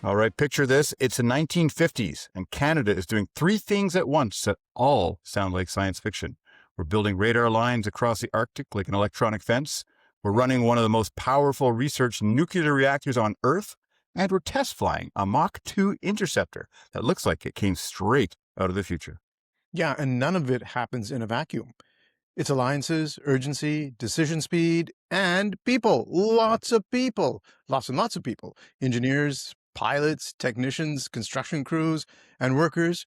All right, picture this. It's the 1950s, and Canada is doing three things at once that all sound like science fiction. We're building radar lines across the Arctic like an electronic fence. We're running one of the most powerful research nuclear reactors on Earth, and we're test flying a Mach-2 interceptor that looks like it came straight out of the future. Yeah, and none of it happens in a vacuum. It's alliances, urgency, decision speed, and people. Lots of people. Lots and lots of people. Engineers, pilots, technicians, construction crews, and workers,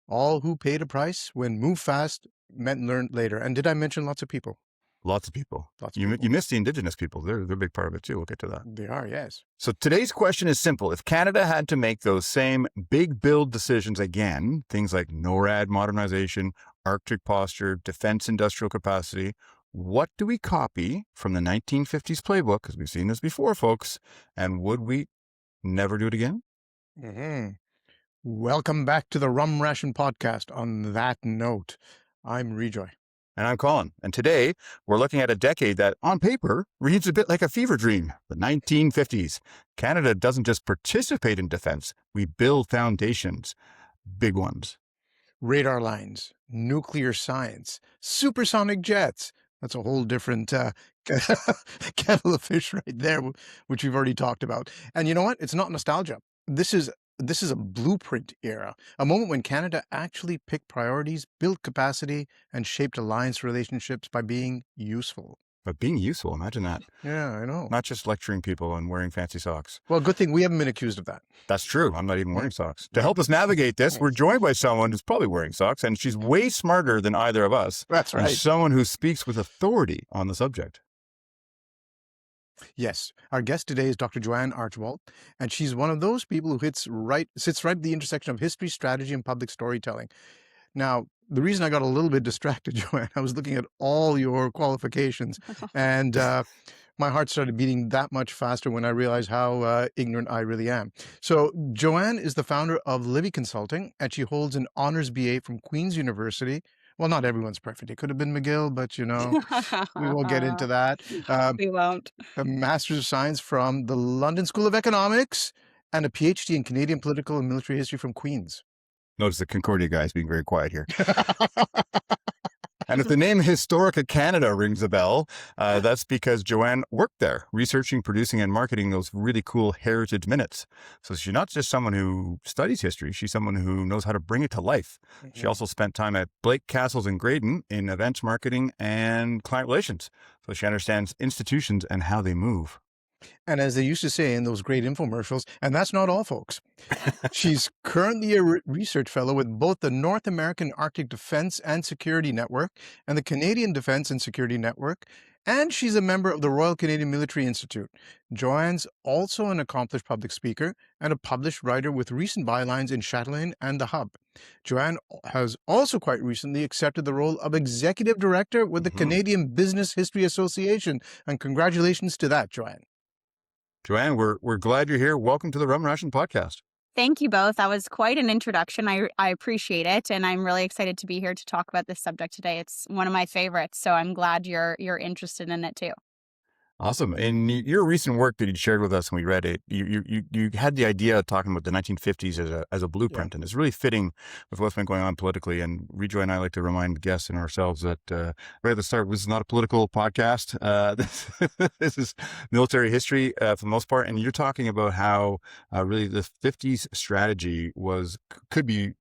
all who paid a price when move fast meant learn later. And did I mention lots of people? Lots of people. Lots of You people. missed the Indigenous people. They're a big part of it too. We'll get to that. They are, yes. So today's question is simple. If Canada had to make those same big build decisions again, things like NORAD modernization, Arctic posture, defense industrial capacity, what do we copy from the 1950s playbook? Because we've seen this before, folks. And would we never do it again? Mm-hmm. Welcome back to the Rum Ration podcast. On that note, I'm Rejoy. And I'm Colin. And today we're looking at a decade that, on paper, reads a bit like a fever dream, the 1950s. Canada doesn't just participate in defense, we build foundations, big ones. Radar lines, nuclear science, supersonic jets. That's a whole different kettle of fish right there, which we've already talked about. And you know what? It's not nostalgia. This is a blueprint era, a moment when Canada actually picked priorities, built capacity, and shaped alliance relationships by being useful. But being useful, imagine that. Yeah, I know. Not just lecturing people and wearing fancy socks. Well, good thing we haven't been accused of that. That's true. I'm not even wearing socks. To help us navigate this, we're joined by someone who's probably wearing socks, and she's way smarter than either of us. That's right. And someone who speaks with authority on the subject. Yes, our guest today is Dr. Joanne Archibald, and she's one of those people who sits right at the intersection of history, strategy, and public storytelling. Now, the reason I got a little bit distracted, Joanne, I was looking at all your qualifications, and my heart started beating that much faster when I realized how ignorant I really am. So Joanne is the founder of Livy Consulting, and she holds an honors BA from Queen's University. Well, not everyone's perfect. It could have been McGill, but, we won't get into that. We won't. A Master's of Science from the London School of Economics, and a PhD in Canadian political and military history from Queen's. Notice the Concordia guys being very quiet here. And if the name Historica Canada rings a bell, that's because Joanne worked there, researching, producing, and marketing those really cool heritage minutes. So she's not just someone who studies history, she's someone who knows how to bring it to life. Mm-hmm. She also spent time at Blake Castles in Graydon in events marketing and client relations. So she understands institutions and how they move. And as they used to say in those great infomercials, and that's not all, folks. She's currently a research fellow with both the North American Arctic Defense and Security Network and the Canadian Defense and Security Network, and she's a member of the Royal Canadian Military Institute. Joanne's also an accomplished public speaker and a published writer with recent bylines in Chatterjee and The Hub. Joanne has also quite recently accepted the role of Executive Director with the Canadian Business History Association, and congratulations to that, Joanne. Joanne, we're glad you're here. Welcome to the Rum Ration podcast. Thank you both. That was quite an introduction. I appreciate it, and I'm really excited to be here to talk about this subject today. It's one of my favorites, so I'm glad you're interested in it too. Awesome. In your recent work that you shared with us when we read it, you had the idea of talking about the 1950s as a blueprint, and it's really fitting with what's been going on politically. And Rejoy and I like to remind guests and ourselves that right at the start, this is not a political podcast. This is military history for the most part. And you're talking about how really the 50s strategy could be,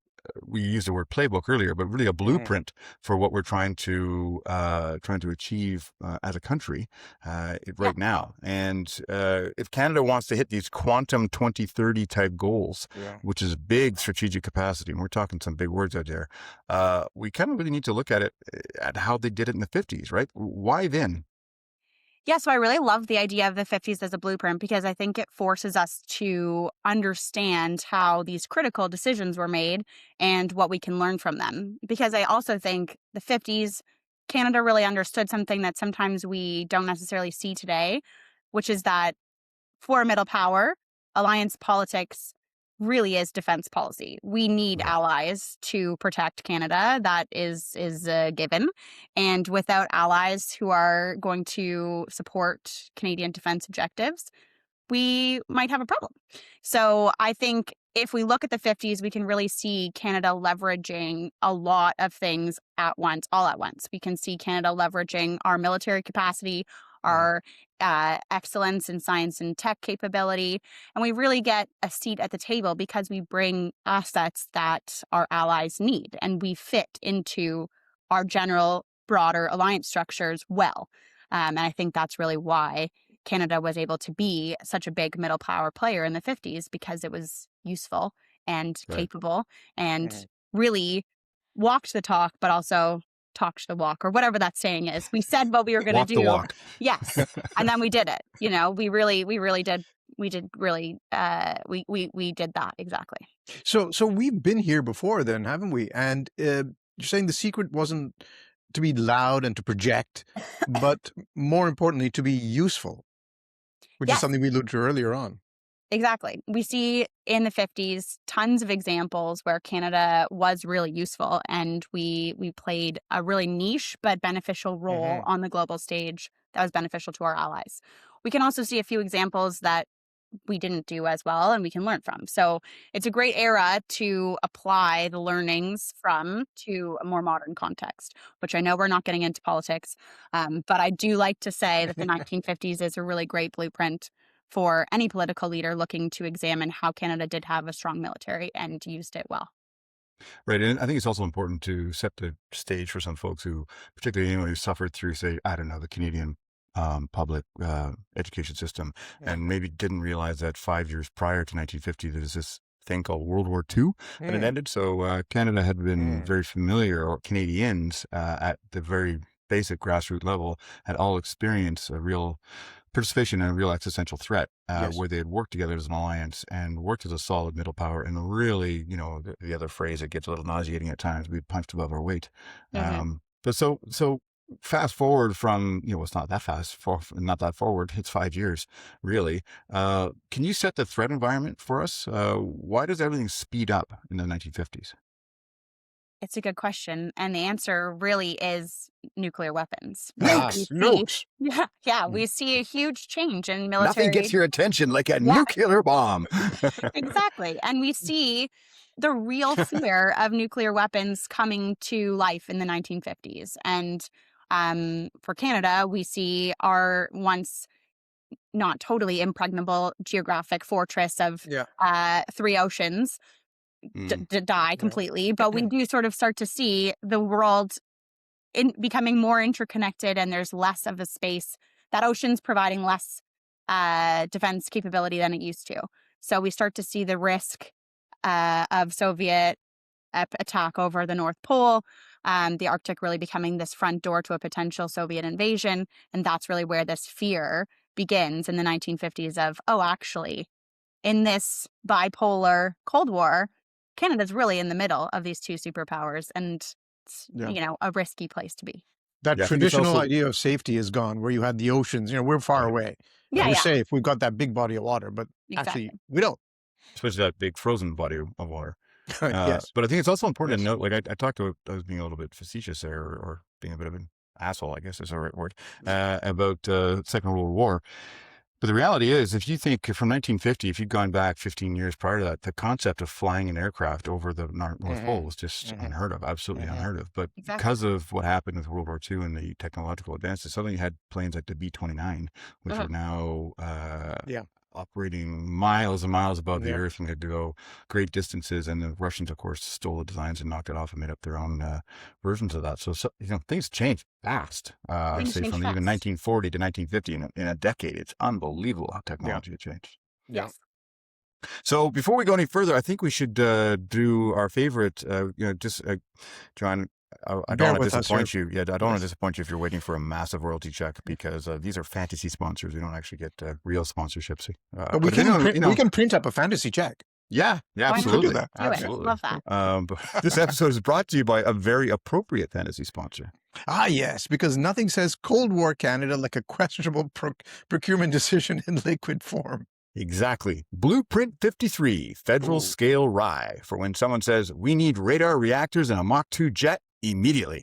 we used the word playbook earlier, but really a blueprint for what we're trying to achieve as a country right now. And if Canada wants to hit these quantum 2030 type goals, which is big strategic capacity, and we're talking some big words out there, we kind of really need to look at it at how they did it in the 50s, right? Why then? Yeah, so I really love the idea of the 50s as a blueprint because I think it forces us to understand how these critical decisions were made and what we can learn from them. Because I also think the 50s, Canada really understood something that sometimes we don't necessarily see today, which is that for a middle power, alliance politics really is defense policy. We need allies to protect Canada. That is a given. And without allies who are going to support Canadian defense objectives, we might have a problem. So I think if we look at the 50s, we can really see Canada leveraging a lot of things at once, all at once. We can see Canada leveraging our military capacity, our excellence in science and tech capability, and we really get a seat at the table because we bring assets that our allies need, and we fit into our general broader alliance structures well. And I think that's really why Canada was able to be such a big middle power player in the 50s, because it was useful and capable and really walked the talk, but also talked the walk, or whatever that saying is. We said what we were going to do. Walk the walk. Yes. And then we did it. We really did. We did really, we did that. Exactly. So we've been here before then, haven't we? And you're saying the secret wasn't to be loud and to project, but more importantly, to be useful, which is something we alluded to earlier on. Exactly. We see in the 50s tons of examples where Canada was really useful, and we played a really niche but beneficial role on the global stage that was beneficial to our allies. We can also see a few examples that we didn't do as well and we can learn from. So it's a great era to apply the learnings from to a more modern context, which I know we're not getting into politics, but I do like to say that the 1950s is a really great blueprint for any political leader looking to examine how Canada did have a strong military and used it well. Right. And I think it's also important to set the stage for some folks who, particularly anyone who suffered through, say, I don't know, the Canadian public education system, and maybe didn't realize that 5 years prior to 1950, there's this thing called World War II that it ended. So Canada had been very familiar, or Canadians at the very basic grassroots level had all experienced a real participation in a real existential threat, where they had worked together as an alliance and worked as a solid middle power. And really, the other phrase, it gets a little nauseating at times, we punched above our weight. But so fast forward from, it's not that not that forward, it's 5 years, really. Can you set the threat environment for us? Why does everything speed up in the 1950s? It's a good question. And the answer really is nuclear weapons. Nukes. We see a huge change in military. Nothing gets your attention like a nuclear bomb. Exactly. And we see the real fear of nuclear weapons coming to life in the 1950s. And for Canada, we see our once not totally impregnable geographic fortress of 3 oceans die completely. But we do sort of start to see the world becoming more interconnected, and there's less of a space. That ocean's providing less defense capability than it used to. So we start to see the risk of Soviet attack over the North Pole, the Arctic really becoming this front door to a potential Soviet invasion. And that's really where this fear begins in the 1950s of, actually, in this bipolar Cold War, Canada's really in the middle of these two superpowers, and it's, a risky place to be. That traditional idea of safety is gone, where you had the oceans. We're far away. We're safe. We've got that big body of water, but actually we don't. Especially that big frozen body of water. Yes. But I think it's also important to note, like I talked to, I was being a little bit facetious there, or being a bit of an asshole, I guess is the right word, about Second World War. But the reality is, if you think from 1950, if you'd gone back 15 years prior to that, the concept of flying an aircraft over the North Pole was just unheard of, absolutely unheard of. But because of what happened with World War II and the technological advances, suddenly you had planes like the B-29, which are now operating miles and miles above the Earth, and they had to go great distances. And the Russians, of course, stole the designs and knocked it off and made up their own versions of that. So things changed fast. Say from even 1940 to 1950 in a decade. It's unbelievable how technology had changed. Yes. So before we go any further, I think we should do our favorite. John, I don't want to disappoint you. I don't want to disappoint you if you're waiting for a massive royalty check, because these are fantasy sponsors. We don't actually get real sponsorships. But we can print up a fantasy check. Yeah, absolutely. Absolutely. Love that. But this episode is brought to you by a very appropriate fantasy sponsor. Yes, because nothing says Cold War Canada like a questionable procurement decision in liquid form. Exactly. Blueprint 53, federal scale rye, for when someone says, we need radar reactors and a Mach-2 jet immediately.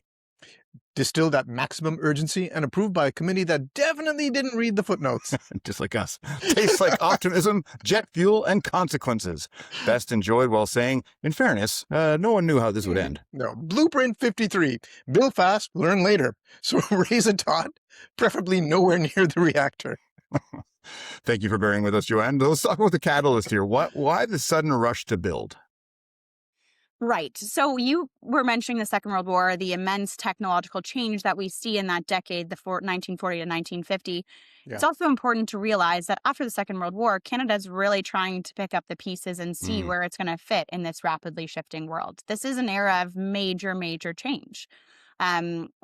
distilled at maximum urgency and approved by a committee that definitely didn't read the footnotes. Just like us. Tastes like optimism, jet fuel, and consequences. Best enjoyed while saying, in fairness, no one knew how this would end. No. Blueprint 53. Build fast, learn later. So raise a dot, preferably nowhere near the reactor. Thank you for bearing with us, Joanne. Let's talk about the catalyst here. Why the sudden rush to build? Right. So you were mentioning the Second World War, the immense technological change that we see in that decade, the 1940 to 1950. Yeah. It's also important to realize that after the Second World War, Canada's really trying to pick up the pieces and see where it's going to fit in this rapidly shifting world. This is an era of major, major change.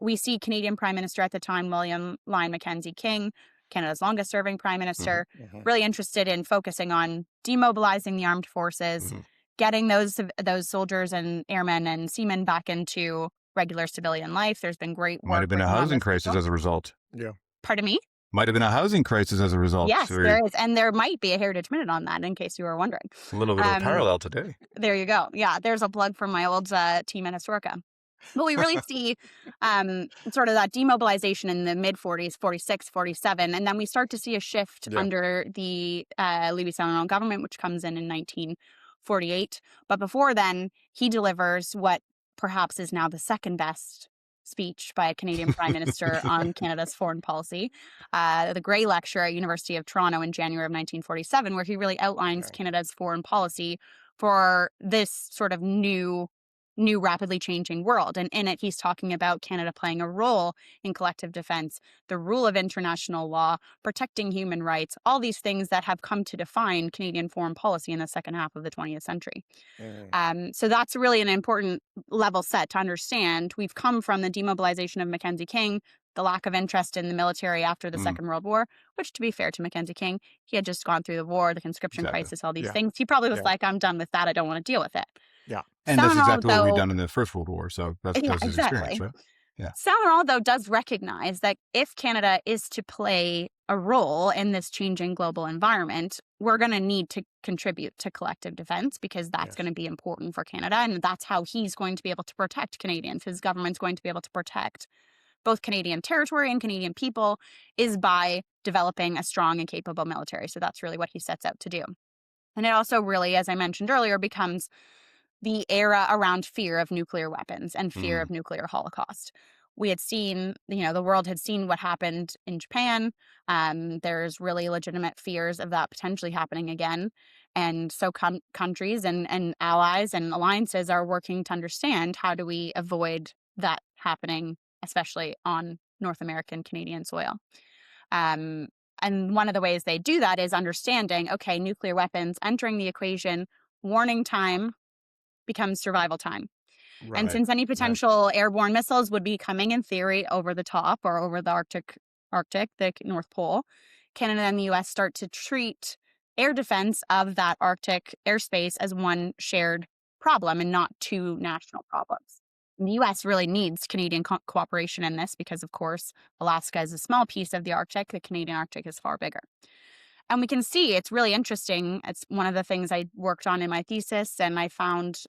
We see Canadian Prime Minister at the time, William Lyon Mackenzie King, Canada's longest serving Prime Minister, really interested in focusing on demobilizing the armed forces, getting those soldiers and airmen and seamen back into regular civilian life. There's been great work. Might have been a housing crisis as a result. Yeah. Pardon me? Might have been a housing crisis as a result. Yes, there is. And there might be a Heritage Minute on that, in case you were wondering. A little bit of a parallel today. There you go. Yeah, there's a plug from my old team in Historica. But we really see sort of that demobilization in the mid-40s, 46, 47. And then we start to see a shift under the Louis Saint government, which comes in 1948. But before then, he delivers what perhaps is now the second best speech by a Canadian Prime Minister on Canada's foreign policy, the Gray Lecture at University of Toronto in January of 1947, where he really outlines Canada's foreign policy for this sort of new rapidly changing world. And in it, he's talking about Canada playing a role in collective defense, the rule of international law, protecting human rights, all these things that have come to define Canadian foreign policy in the second half of the 20th century. So that's really an important level set to understand. We've come from the demobilization of Mackenzie King, the lack of interest in the military after the Second World War, which, to be fair to Mackenzie King, he had just gone through the war, the conscription crisis, all these things. He probably was like, I'm done with that. I don't want to deal with it. Yeah. And that's exactly what we've done in the First World War. So that's his experience, right? Yeah. Salmon, though, does recognize that if Canada is to play a role in this changing global environment, we're going to need to contribute to collective defense, because that's going to be important for Canada. And that's how he's going to be able to protect Canadians. His government's going to be able to protect both Canadian territory and Canadian people, is by developing a strong and capable military. So that's really what he sets out to do. And it also really, as I mentioned earlier, becomes the era around fear of nuclear weapons and fear of nuclear holocaust. We had seen, the world had seen what happened in Japan. There's really legitimate fears of that potentially happening again. And so countries and allies and alliances are working to understand, how do we avoid that happening, especially on North American, Canadian soil. And one of the ways they do that is understanding, okay, nuclear weapons entering the equation, warning time becomes survival time. Right. And since any potential airborne missiles would be coming in theory over the top or over the Arctic, the North Pole, Canada and the US start to treat air defense of that Arctic airspace as one shared problem and not two national problems. And the US really needs Canadian cooperation in this, because, of course, Alaska is a small piece of the Arctic. The Canadian Arctic is far bigger. And we can see it's really interesting. It's one of the things I worked on in my thesis, and I found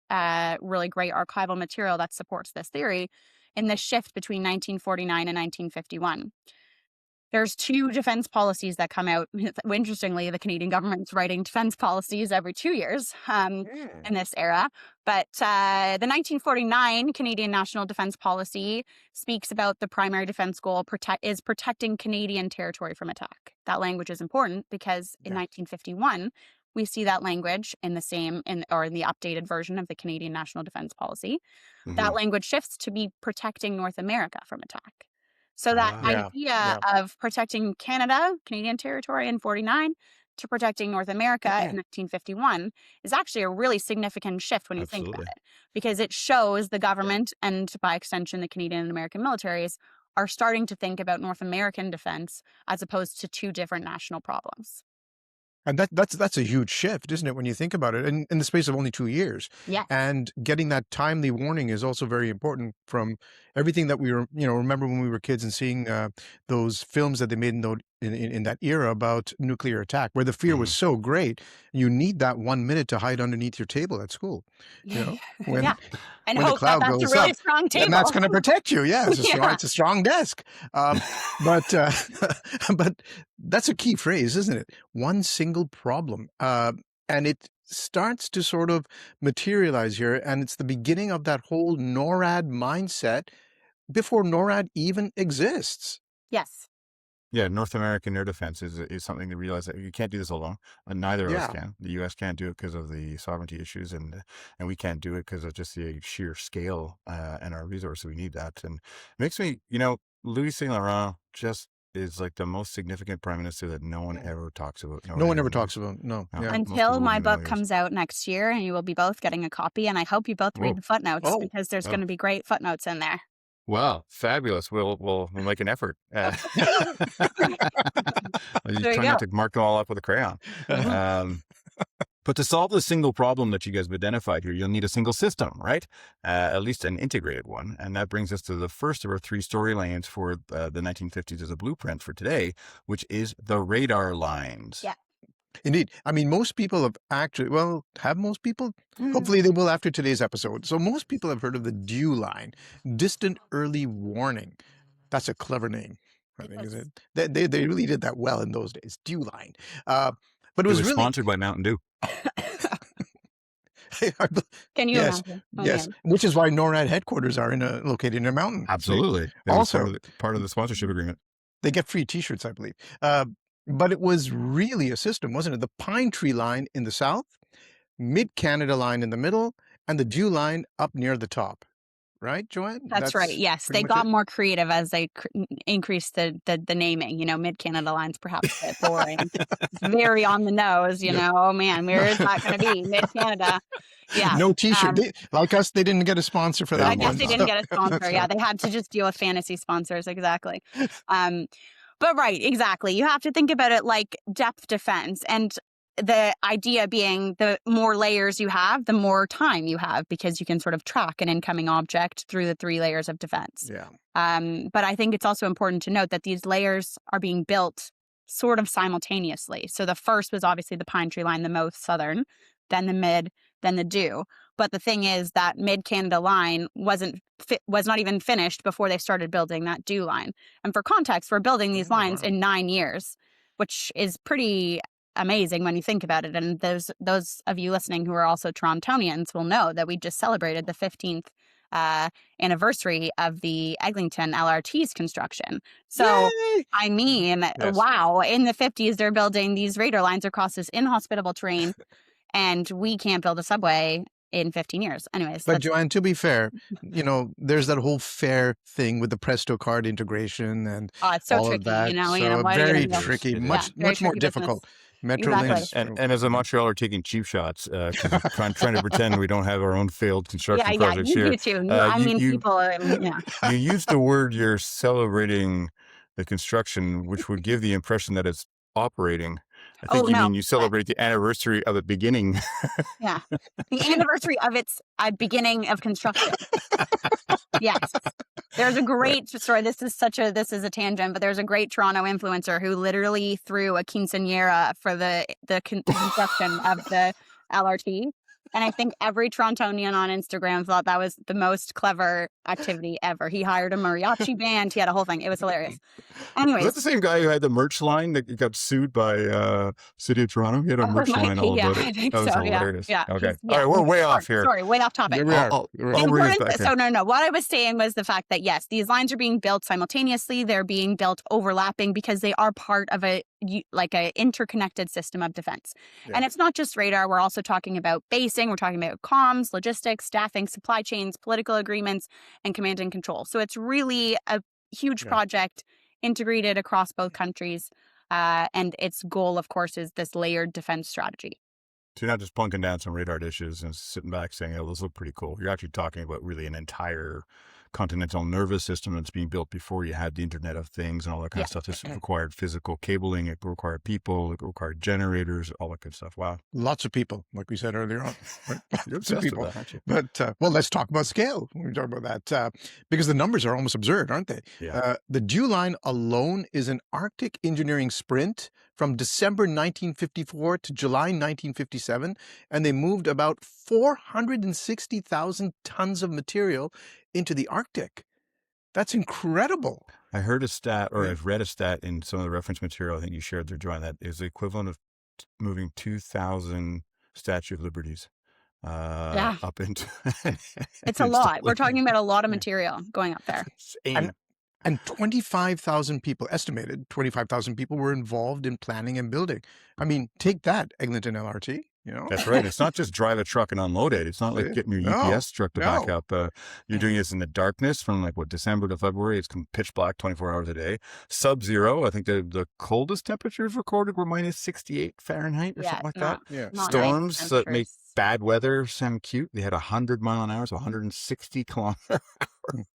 really great archival material that supports this theory in the shift between 1949 and 1951. There's two defense policies that come out. Interestingly, the Canadian government's writing defense policies every 2 years in this era. But the 1949 Canadian National Defense Policy speaks about the primary defense goal is protecting Canadian territory from attack. That language is important because in 1951, we see that language in the updated version of the Canadian National Defense Policy. That language shifts to be protecting North America from attack. So that idea of protecting Canadian territory in 49 to protecting North America in 1951 is actually a really significant shift when you think about it, because it shows the government and, by extension, the Canadian and American militaries are starting to think about North American defense as opposed to two different national problems. And that's a huge shift, isn't it, when you think about it, in the space of only 2 years. Yeah. And getting that timely warning is also very important, from everything that we were, remember when we were kids and seeing those films that they made in in that era about nuclear attack, where the fear was so great, you need that 1 minute to hide underneath your table at school. You know, Yeah. when And when the hope that cloud that's a goes really up, strong then that's table. going to protect you. Yeah, Yeah. it's a strong desk. But but that's a key phrase, isn't it? One single problem, and it starts to sort of materialize here, and it's the beginning of that whole NORAD mindset before NORAD even exists. Yes. Yeah, North American air defense is something to realize that you can't do this alone. Neither of us Yeah. can. The U.S. can't do it because of the sovereignty issues, and we can't do it because of just the sheer scale and our resources. We need that, and it makes me, Louis Saint Laurent just is like the most significant prime minister that no one ever talks about. No one ever even talks knows. about. No. No, Yeah. most people Until wouldn't my even know book he is. comes out next year, and you will be both getting a copy. And I hope you both read Whoa. the footnotes Oh. because there's Oh. going to be great footnotes in there. Wow, fabulous! We'll make an effort. There You you try not go. to mark them all up with a crayon. But to solve the single problem that you guys have identified here, you'll need a single system, right? At least an integrated one. And that brings us to the first of our three storylines for the 1950s as a blueprint for today, which is the radar lines. Yeah. Indeed. I mean, most people have actually, well, have most people? Hopefully they will after today's episode. So most people have heard of the DEW line, distant early warning. That's a clever name, I think, is it? They really did that well in those days, DEW line. But it It was was really... sponsored by Mountain Dew. Can you Yes, imagine? Oh, yes. man. Which is why NORAD headquarters are located in a mountain. see? Absolutely. It was Also, part of the sponsorship agreement. they get free T-shirts, I believe. But it was really a system, wasn't it? The Pinetree line in the south, Mid-Canada line in the middle, and the DEW line up near the top. Right, Joanne? That's right. Yes, pretty they much got it? more creative as they increased the naming. Mid-Canada line's perhaps a bit boring. It's very on the nose. Yeah. Oh man, where is that going to be? Mid-Canada. Yeah. No T-shirt. Like us, they didn't get a sponsor for They that I didn't guess one. they didn't get a sponsor. Yeah, they had to just deal with fantasy sponsors. Exactly. But right, exactly. You have to think about it like depth defense, and the idea being the more layers you have, the more time you have, because you can sort of track an incoming object through the 3 layers of defense. Yeah. But I think it's also important to note that these layers are being built sort of simultaneously. So the first was obviously the Pinetree line, the most southern, then the mid, then the DEW. But the thing is that Mid-Canada line was not even finished before they started building that DEW line. And for context, we're building these lines in 9 years, which is pretty amazing when you think about it. And those of you listening who are also Torontonians will know that we just celebrated the 15th anniversary of the Eglinton LRT's construction. So, Yay! I mean, Yes. wow, in the 50s, they're building these radar lines across this inhospitable terrain, and we can't build a subway in 15 years. Anyways. But Joanne, to be fair, there's that whole fair thing with the Presto card integration and it's so all tricky, of that. So what are you very gonna do? Tricky, It is. much very more tricky difficult. Exactly. Metrolinx. And as a Montrealer taking cheap shots, trying to pretend we don't have our own failed construction projects you here. do too. You People, you used the word you're celebrating the construction, which would give the impression that it's operating. I think mean you celebrate the anniversary of it beginning. Yeah, the anniversary of its beginning of construction. Yes, there's a great story. This is a tangent, but there's a great Toronto influencer who literally threw a quinceañera for the construction of the LRT. And I think every Torontonian on Instagram thought that was the most clever activity ever. He hired a mariachi band. He had a whole thing. It was hilarious. Anyways. Is that the same guy who had the merch line that got sued by City of Toronto? He had a merch line all about it. I think that was so, hilarious. Yeah. Okay. All right, we're way off here. Sorry, way off topic. There we are. I'll bring us back So in. no. What I was saying was the fact that yes, these lines are being built simultaneously. They're being built overlapping because they are part of a interconnected system of defense. Yeah. And it's not just radar. We're also talking about basing. We're talking about comms, logistics, staffing, supply chains, political agreements, and command and control. So it's really a huge project integrated across both countries. And its goal, of course, is this layered defense strategy. So you're not just plunking down some radar dishes and sitting back saying, oh, those look pretty cool. You're actually talking about really an entire continental nervous system that's being built before you had the Internet of Things and all that kind of stuff. This required physical cabling. It required people. It required generators, all that good stuff. Wow. Lots of people, like we said earlier on. Right? You're Lots of obsessed people. with that, aren't you? But, well, let's talk about scale when we talk about that, because the numbers are almost absurd, aren't they? Yeah. The Dew line alone is an Arctic engineering sprint from December 1954 to July 1957, and they moved about 460,000 tons of material into the Arctic. That's incredible. I heard a stat, or Yeah. I've read a stat in some of the reference material I think you shared there, Joanne, that is the equivalent of moving 2,000 Statue of Liberties Yeah. up into. It's a lot. We're talking about a lot of material going up there. And 25,000 people, estimated 25,000 people were involved in planning and building. I mean, take that, Eglinton LRT, you know? That's right. It's not just drive a truck and unload it. It's not like getting your No, UPS truck to back no. up. You're doing this in the darkness from like December to February. It's pitch black 24 hours a day. Sub-zero. I think the coldest temperatures recorded were minus 68 Fahrenheit or something like that. Yeah. Not Storms nice that make temperatures. bad weather sound cute. They had 100 mile an hour, so 160 kilometers.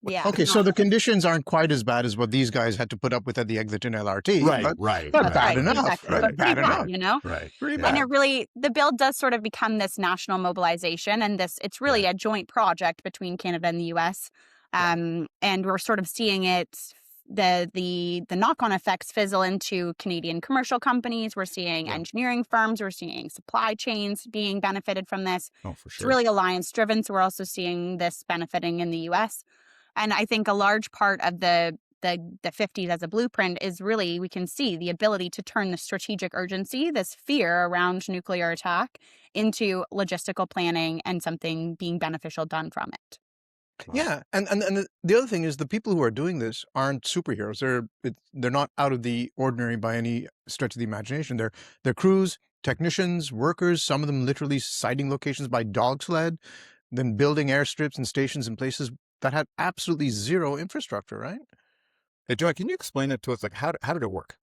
Yeah. Okay, so the conditions aren't quite as bad as what these guys had to put up with at the Eglinton LRT. Right. But right. bad enough. Exactly. Right? But Bad pretty bad, enough. you know? Right. Pretty Yeah. And bad. it really, the bill does sort of become this national mobilization, and it's really a joint project between Canada and the US. And we're sort of seeing it, the knock-on effects fizzle into Canadian commercial companies. We're seeing engineering firms, we're seeing supply chains being benefited from this. Oh, for It's sure. really alliance driven, so we're also seeing this benefiting in the US. And I think a large part of the 50s as a blueprint is really, we can see the ability to turn the strategic urgency, this fear around nuclear attack, into logistical planning and something being beneficial done from it. Yeah, and the other thing is the people who are doing this aren't superheroes. They're not out of the ordinary by any stretch of the imagination. They're crews, technicians, workers. Some of them literally sighting locations by dog sled, then building airstrips and stations in places that had absolutely zero infrastructure. Right? Hey, Joy, can you explain it to us? Like, how did it work?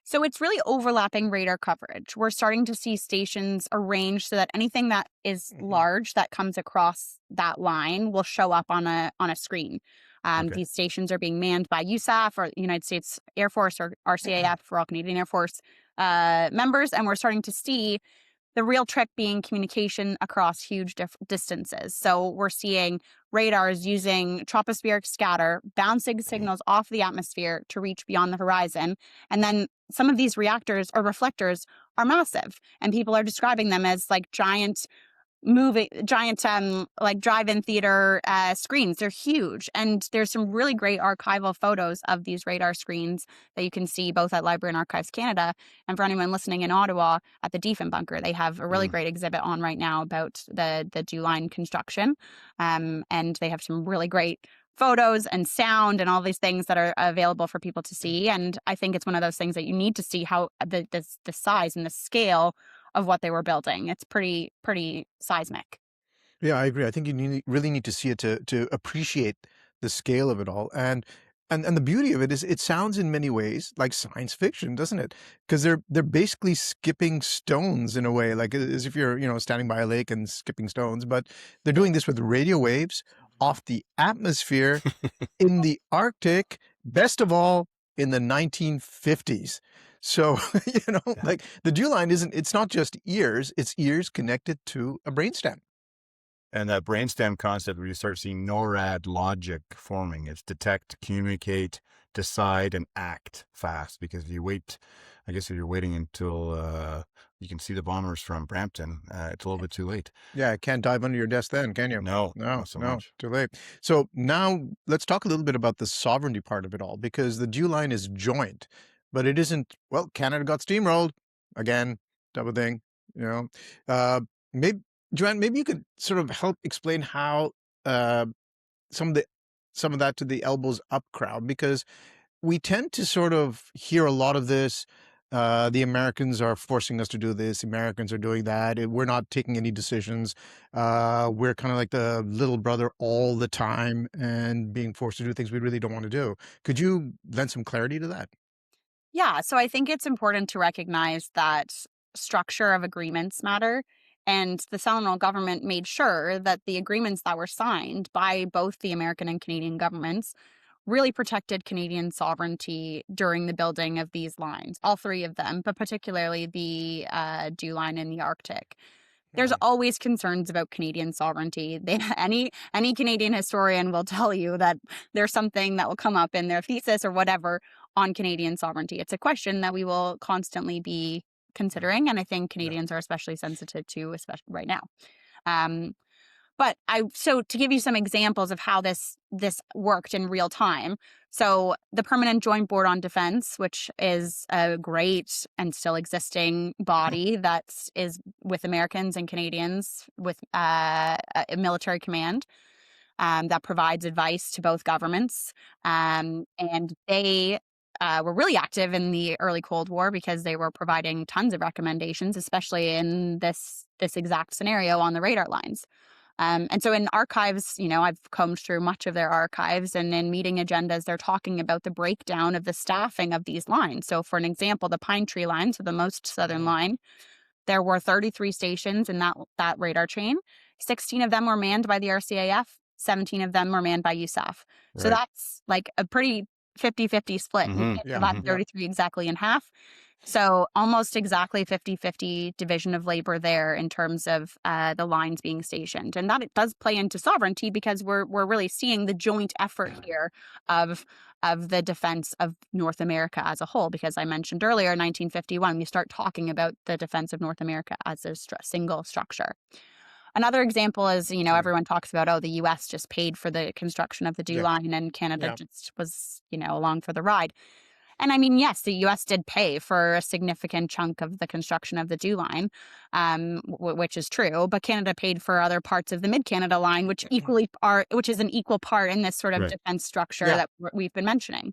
So it's really overlapping radar coverage. We're starting to see stations arranged so that anything that is large that comes across that line will show up on a screen. These stations are being manned by USAF or United States Air Force or RCAF, Royal Canadian Air Force members, and we're starting to see the real trick being communication across huge distances. So we're seeing radars using tropospheric scatter, bouncing signals off the atmosphere to reach beyond the horizon. And then some of these reactors or reflectors are massive, and people are describing them as like giant like drive-in theater screens. They're huge, and there's some really great archival photos of these radar screens that you can see both at Library and Archives Canada, and for anyone listening in Ottawa at the Deafin Bunker, they have a really great exhibit on right now about the Dew line construction, and they have some really great photos and sound and all these things that are available for people to see. And I think it's one of those things that you need to see how the size and the scale of what they were building. It's pretty seismic. Yeah, I agree. I think you really need to see it to appreciate the scale of it all. And the beauty of it is it sounds in many ways like science fiction, doesn't it? Because they're basically skipping stones in a way, like as if you're standing by a lake and skipping stones. But they're doing this with radio waves off the atmosphere in the Arctic. Best of all, in the 1950s. So, like the Dew line it's not just ears, it's ears connected to a brainstem. And that brainstem concept where you start seeing NORAD logic forming. It's detect, communicate, decide, and act fast. Because if you're waiting until you can see the bombers from Brampton, it's a little bit too late. Yeah, can't dive under your desk then, can you? No, No, not so much. too late. So now let's talk a little bit about the sovereignty part of it all, because the Dew line is joint, but it isn't, Canada got steamrolled again, double thing, Joanne, maybe you could sort of help explain how some of that to the elbows up crowd, because we tend to sort of hear a lot of this. The Americans are forcing us to do this. The Americans are doing that. We're not taking any decisions. We're kind of like the little brother all the time and being forced to do things we really don't want to do. Could you lend some clarity to that? Yeah, so I think it's important to recognize that structure of agreements matter. And the Seminole government made sure that the agreements that were signed by both the American and Canadian governments really protected Canadian sovereignty during the building of these lines, all three of them, but particularly the dew line in the Arctic. There's always concerns about Canadian sovereignty. Any Canadian historian will tell you that there's something that will come up in their thesis or whatever on Canadian sovereignty. It's a question that we will constantly be considering, and I think Canadians are especially sensitive to, especially right now. So to give you some examples of how this worked in real time. So the Permanent Joint Board on Defense, which is a great and still existing body that is with Americans and Canadians with a military command that provides advice to both governments. And they were really active in the early Cold War because they were providing tons of recommendations, especially in this exact scenario on the radar lines. And so in archives, I've combed through much of their archives, and in meeting agendas, they're talking about the breakdown of the staffing of these lines. So for an example, the Pinetree line, so the most southern line, there were 33 stations in that radar chain. 16 of them were manned by the RCAF, 17 of them were manned by USAF. So that's like a pretty 50-50 split. You can't divide 33 exactly in half. So almost exactly 50-50 division of labor there in terms of the lines being stationed. And that it does play into sovereignty because we're really seeing the joint effort here of the defense of North America as a whole. Because I mentioned earlier, 1951, we start talking about the defense of North America as a single structure. Another example is, everyone talks about, the U.S. just paid for the construction of the dew line and Canada just was, along for the ride. And I mean, yes, the U.S. did pay for a significant chunk of the construction of the dew line, which is true. But Canada paid for other parts of the Mid-Canada line, which is an equal part in this sort of defense structure that we've been mentioning.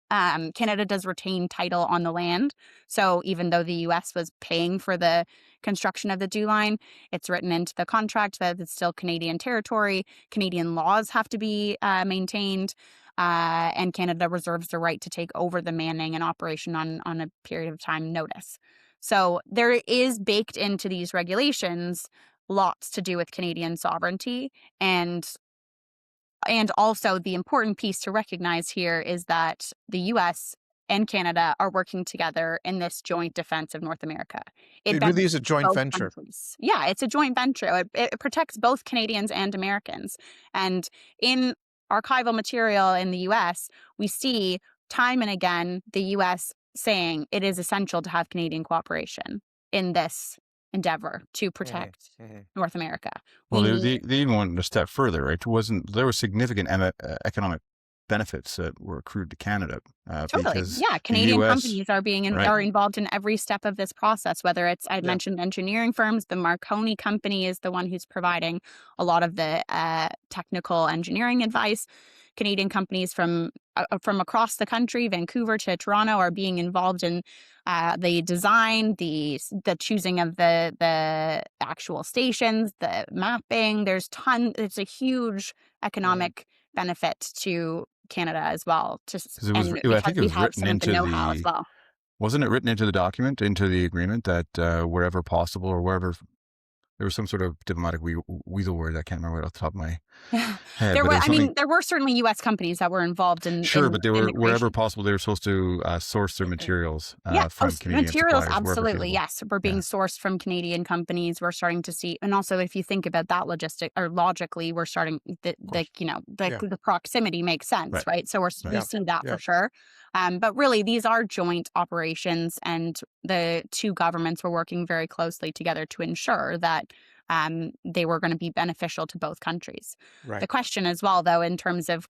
Canada does retain title on the land. So even though the U.S. was paying for the construction of the dew line, it's written into the contract that it's still Canadian territory. Canadian laws have to be maintained. And Canada reserves the right to take over the manning and operation on a period of time notice. So there is baked into these regulations lots to do with Canadian sovereignty. And also the important piece to recognize here is that the U.S. and Canada are working together in this joint defense of North America. It really is a joint venture. Countries. Yeah, it's a joint venture. It protects both Canadians and Americans. And in archival material in the U.S., we see time and again the U.S. saying it is essential to have Canadian cooperation in this endeavor to protect North America. Well, they even went a step further, right? There were significant economic benefits that were accrued to Canada. Totally. Yeah. Canadian companies are involved in every step of this process, whether it's, I mentioned engineering firms, the Marconi company is the one who's providing a lot of the technical engineering advice. Canadian companies from across the country, Vancouver to Toronto, are being involved in the design, the choosing of the actual stations, the mapping. It's a huge economic benefit to Canada as well. I think it was written into the as well. Wasn't it written into the document, into the agreement, that wherever possible or wherever there was some sort of diplomatic weasel word. I can't remember it off the top of my head. There were certainly U.S. companies that were involved in. Sure, but they were wherever possible. They were supposed to source their materials from Canadian materials. Suppliers, Absolutely, yes. We're being sourced from Canadian companies. We're starting to see, and also if you think about that logically, we're starting the proximity makes sense, right? So we see that for sure. But really, these are joint operations, and the two governments were working very closely together to ensure that they were going to be beneficial to both countries. Right. The question as well, though, in terms of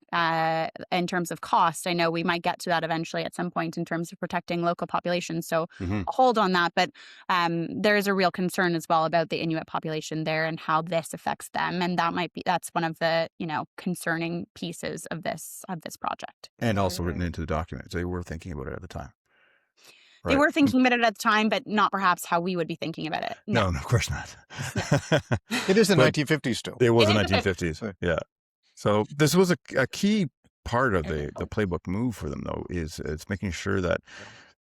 cost, I know we might get to that eventually at some point in terms of protecting local populations. So I'll hold on that, but there is a real concern as well about the Inuit population there and how this affects them, and that's one of the concerning pieces of this project. And also written into the document. They were thinking about it at the time. Right. They were thinking about it at the time, but not perhaps how we would be thinking about it. No, of course not. It is the 1950s still. It was the 1950s. Yeah. So this was a key part of the playbook move for them, though, is it's making sure that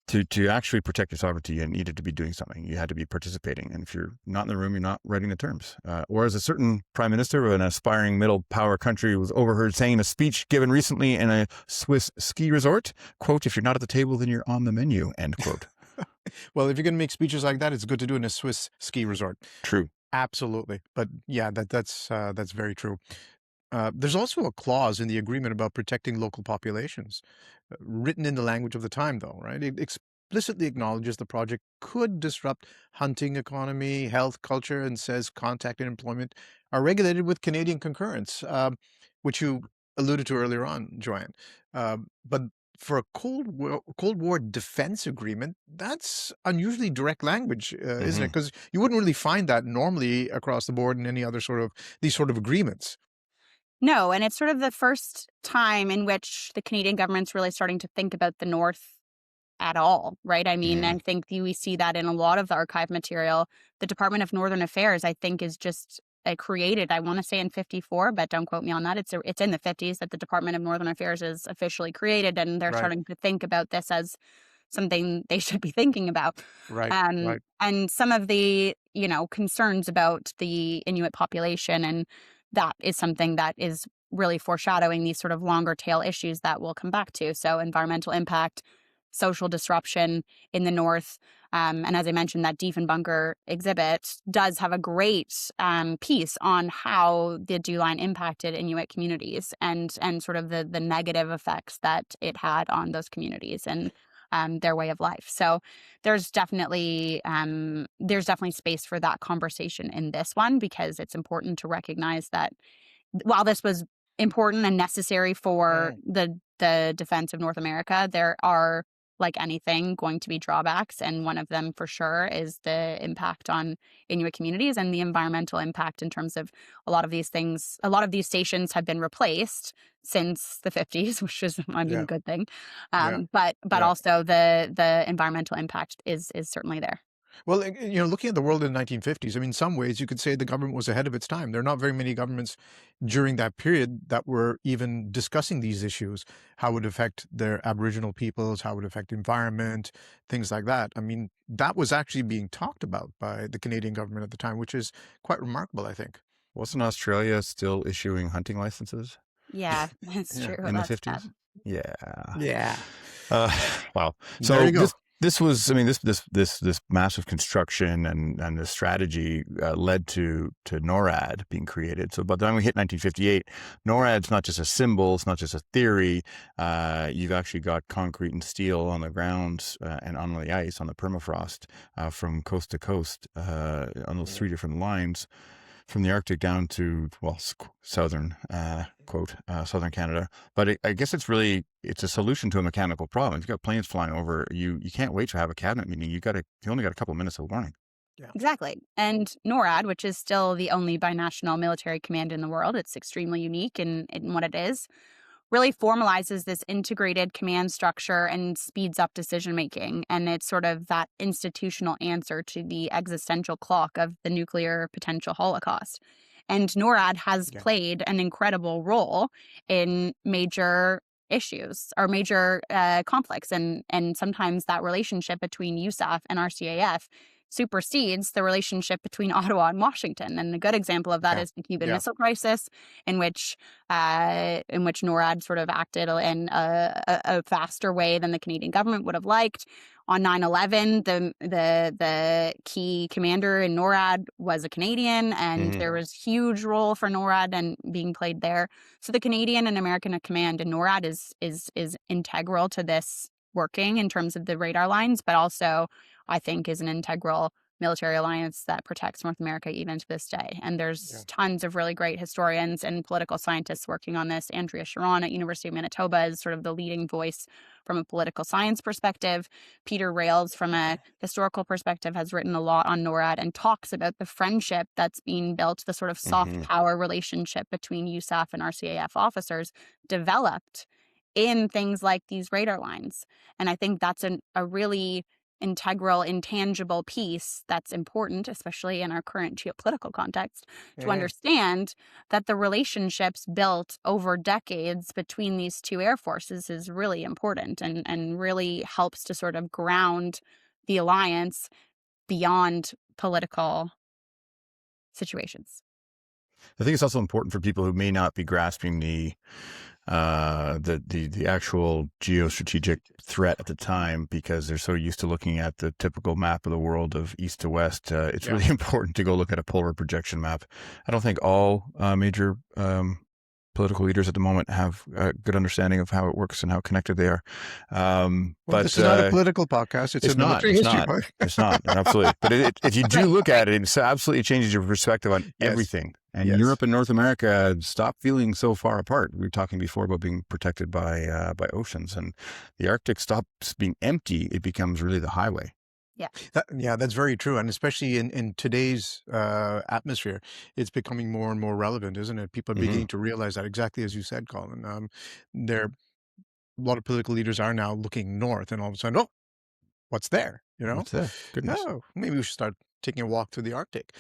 To actually protect your sovereignty, you needed to be doing something. You had to be participating. And if you're not in the room, you're not writing the terms. Whereas a certain prime minister of an aspiring middle power country was overheard saying in a speech given recently in a Swiss ski resort, quote, "If you're not at the table, then you're on the menu," end quote. Well, if you're going to make speeches like that, it's good to do in a Swiss ski resort. True. Absolutely. But yeah, that's very true. There's also a clause in the agreement about protecting local populations, written in the language of the time, though, right? It explicitly acknowledges the project could disrupt hunting economy, health, culture, and says contact and employment are regulated with Canadian concurrence, which you alluded to earlier on, Joanne. But for a Cold War defense agreement, that's unusually direct language, isn't it? Because you wouldn't really find that normally across the board in any other these sort of agreements. No, and it's sort of the first time in which the Canadian government's really starting to think about the North at all, right? I mean, I think we see that in a lot of the archive material. The Department of Northern Affairs, I think, is just created, I want to say in 54, but don't quote me on that. It's in the 50s that the Department of Northern Affairs is officially created, and they're Right. starting to think about this as something they should be thinking about. Right. And some of the, concerns about the Inuit population, and that is something that is really foreshadowing these sort of longer tail issues that we'll come back to. So environmental impact, social disruption in the North. And as I mentioned, that Diefenbunker exhibit does have a great piece on how the dew line impacted Inuit communities and sort of the negative effects that it had on those communities and their way of life. So there's definitely space for that conversation in this one, because it's important to recognize that while this was important and necessary for the defense of North America, there are, like anything, going to be drawbacks. And one of them for sure is the impact on Inuit communities and the environmental impact in terms of a lot of these things. A lot of these stations have been replaced since the 50s, which is, a good thing. But also the environmental impact is certainly there. Well, looking at the world in the 1950s, I mean, in some ways you could say the government was ahead of its time. There are not very many governments during that period that were even discussing these issues, how it would affect their Aboriginal peoples, how it would affect environment, things like that. I mean, that was actually being talked about by the Canadian government at the time, which is quite remarkable, I think. Wasn't Australia still issuing hunting licenses? Yeah, that's true. In the That's 50s? sad. Yeah. Wow. There So you go. this was, I mean, this massive construction and the strategy led to NORAD being created. So by the time we hit 1958, NORAD's not just a symbol, it's not just a theory. You've actually got concrete and steel on the ground and on the ice, on the permafrost, from coast to coast on those three different lines, from the Arctic down to, well, southern, southern Canada. But I guess it's a solution to a mechanical problem. If you've got planes flying over, you can't wait to have a cabinet meeting. You only got a couple of minutes of warning. Yeah. Exactly. And NORAD, which is still the only binational military command in the world, it's extremely unique in what it is, really formalizes this integrated command structure and speeds up decision making. And it's sort of that institutional answer to the existential clock of the nuclear potential holocaust. And NORAD has played an incredible role in major issues or major conflicts. And sometimes that relationship between USAF and RCAF supersedes the relationship between Ottawa and Washington. And a good example of that is the Cuban Missile Crisis, in which NORAD sort of acted in a faster way than the Canadian government would have liked. On 9/11, the key commander in NORAD was a Canadian, and there was huge role for NORAD and being played there. So the Canadian and American command in NORAD is integral to this working in terms of the radar lines, but also I think is an integral military alliance that protects North America even to this day. And there's tons of really great historians and political scientists working on this. Andrea Sharon at University of Manitoba is sort of the leading voice from a political science perspective. Peter Rails, from a historical perspective, has written a lot on NORAD and talks about the friendship that's being built, the sort of soft power relationship between USAF and RCAF officers developed in things like these radar lines. And I think that's a really integral, intangible piece that's important, especially in our current geopolitical context, to understand that the relationships built over decades between these two air forces is really important and really helps to sort of ground the alliance beyond political situations. I think it's also important for people who may not be grasping the actual geostrategic threat at the time, because they're so used to looking at the typical map of the world of east to west. It's really important to go look at a polar projection map. I don't think all major political leaders at the moment have a good understanding of how it works and how connected they are. But this is not a political podcast. It's a military history podcast. It's not, absolutely. But if you do look at it, it absolutely changes your perspective on everything. And Europe and North America stop feeling so far apart. We were talking before about being protected by oceans, and the Arctic stops being empty. It becomes really the highway. Yeah, that's very true. And especially in today's atmosphere, it's becoming more and more relevant, isn't it? People are beginning to realize that, exactly as you said, Colin. A lot of political leaders are now looking north, and all of a sudden, oh, what's there? What's there? Goodness. Oh, maybe we should start taking a walk through the Arctic.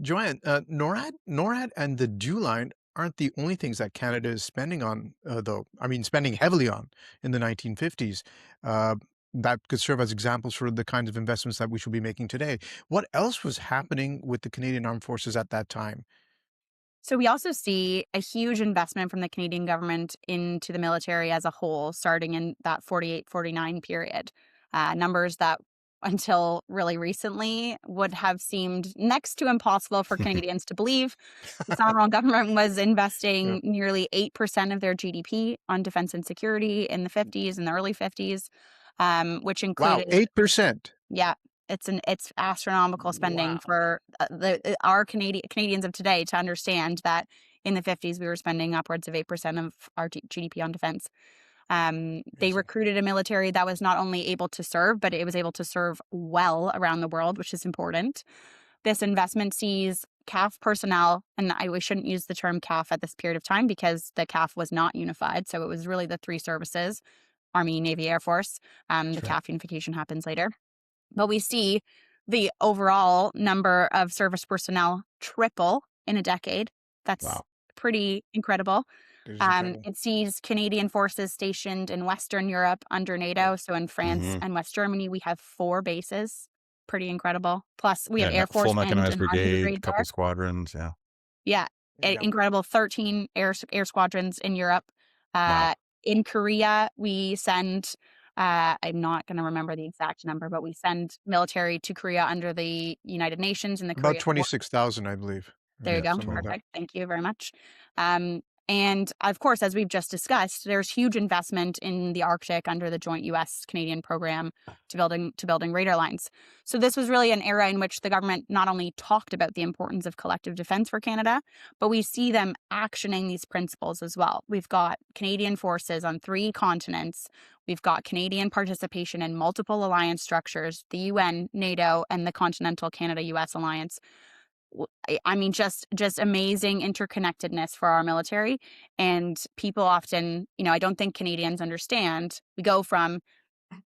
Joanne, NORAD and the Dew Line aren't the only things that Canada is spending on, though. I mean, spending heavily on in the 1950s. That could serve as examples for the kinds of investments that we should be making today. What else was happening with the Canadian Armed Forces at that time? So we also see a huge investment from the Canadian government into the military as a whole, starting in that 48-49 period. Numbers that until really recently would have seemed next to impossible for Canadians to believe. The federal government was investing nearly 8% of their GDP on defense and security in the 50s and the early 50s, which included 8%. Yeah, it's astronomical spending for our Canadians of today to understand that in the 50s we were spending upwards of 8% of our GDP on defense. They recruited a military that was not only able to serve, but it was able to serve well around the world, which is important. This investment sees CAF personnel, and we shouldn't use the term CAF at this period of time because the CAF was not unified. So it was really the three services, Army, Navy, Air Force. The CAF unification happens later. But we see the overall number of service personnel triple in a decade. That's pretty incredible. It sees Canadian forces stationed in Western Europe under NATO. So in France and West Germany, we have 4 bases. Pretty incredible. Plus, we have Air Force full mechanized and Army brigade, couple there. squadrons. Incredible 13 air squadrons in Europe. In Korea, we send. I'm not going to remember the exact number, but we send military to Korea under the United Nations and the about 26,000, I believe. There you go. Perfect. Thank you very much. And of course, as we've just discussed, there's huge investment in the Arctic under the joint U.S.-Canadian program to building radar lines. So this was really an era in which the government not only talked about the importance of collective defense for Canada, but we see them actioning these principles as well. We've got Canadian forces on 3 continents. We've got Canadian participation in multiple alliance structures, the UN, NATO, and the continental Canada-U.S. alliance. I mean, just amazing interconnectedness for our military. And people often, I don't think Canadians understand. We go from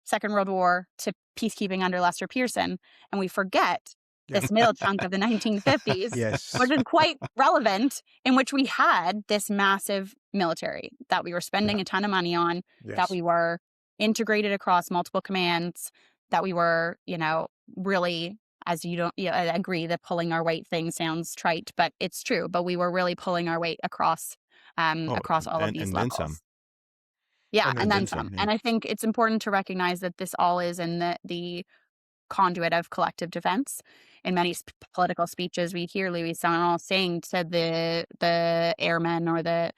Second World War to peacekeeping under Lester Pearson, and we forget this middle chunk of the 1950s, which is quite relevant, in which we had this massive military that we were spending a ton of money on, that we were integrated across multiple commands, that we were, really, as I agree that pulling our weight thing sounds trite, but it's true. But we were really pulling our weight across all of these levels. Then some. And then some. And I think it's important to recognize that this all is in the conduit of collective defense. In many political speeches, we hear Louis Saint saying to the airmen or the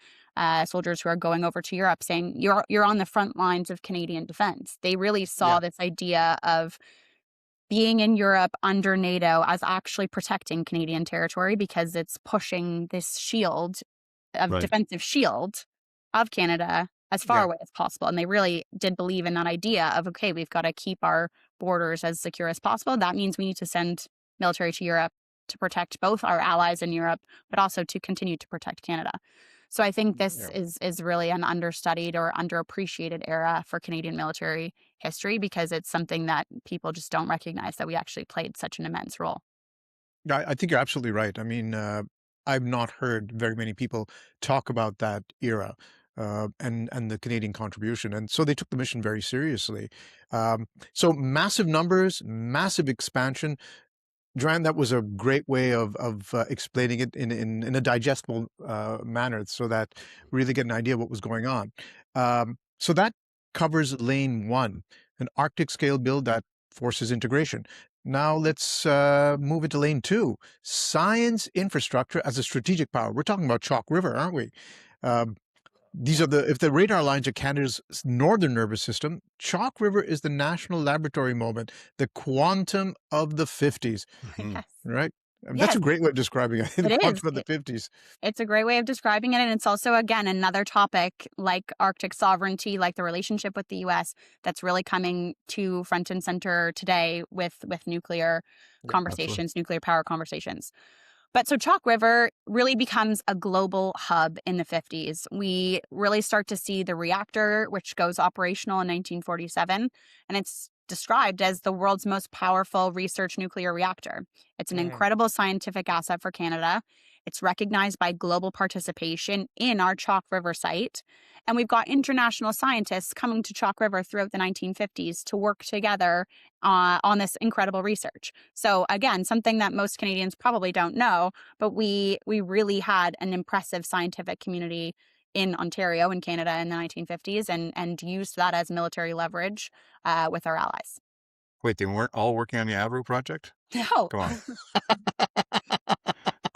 soldiers who are going over to Europe, saying, "You're on the front lines of Canadian defense." They really saw this idea of being in Europe under NATO as actually protecting Canadian territory, because it's pushing this defensive shield of Canada as far away as possible. And they really did believe in that idea of, okay, we've got to keep our borders as secure as possible. That means we need to send military to Europe to protect both our allies in Europe, but also to continue to protect Canada. So I think this Yeah. is really an understudied or underappreciated era for Canadian military history, because it's something that people just don't recognize that we actually played such an immense role. I think you're absolutely right. I mean, I've not heard very many people talk about that era and the Canadian contribution, and so they took the mission very seriously. So massive numbers, massive expansion. Joanne, that was a great way of explaining it in a digestible manner, so that we really get an idea of what was going on. So that covers lane one, an Arctic scale build that forces integration. Now let's move into lane two, science infrastructure as a strategic power. We're talking about Chalk River, aren't we? Um, these are if the radar lines are Canada's northern nervous system, Chalk River is the national laboratory moment, the quantum of the 50s. Mhm. Yes. Right? That's a Yes, great way of describing it. The it is. quantum of the 50s. It's a great way of describing it. And it's also, again, another topic like Arctic sovereignty, like the relationship with the US, that's really coming to front and center today with nuclear Yeah, Absolutely. conversations, nuclear power conversations. But so Chalk River really becomes a global hub in the 50s. We really start to see the reactor, which goes operational in 1947, and it's described as the world's most powerful research nuclear reactor. It's an Mm. incredible scientific asset for Canada. It's recognized by global participation in our Chalk River site. And we've got international scientists coming to Chalk River throughout the 1950s to work together on this incredible research. So again, something that most Canadians probably don't know, but we really had an impressive scientific community in Ontario and Canada in the 1950s, and used that as military leverage with our allies. Wait, they weren't all working on the Avro project? No. Come on.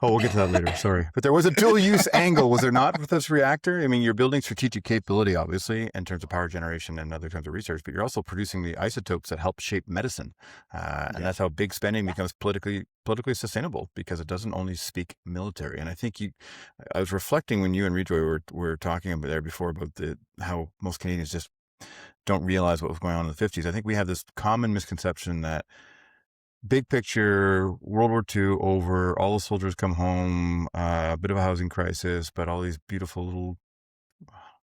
Oh, we'll get to that later. Sorry. But there was a dual use angle, was there not, with this reactor? I mean, you're building strategic capability, obviously, in terms of power generation and other terms of research, but you're also producing the isotopes that help shape medicine. And Yeah. that's how big spending becomes politically sustainable, because it doesn't only speak military. And I think I was reflecting when you and Rejoy were talking about there before about how most Canadians just don't realize what was going on in the 50s. I think we have this common misconception that big picture, World War II over, all the soldiers come home, a bit of a housing crisis, but all these beautiful little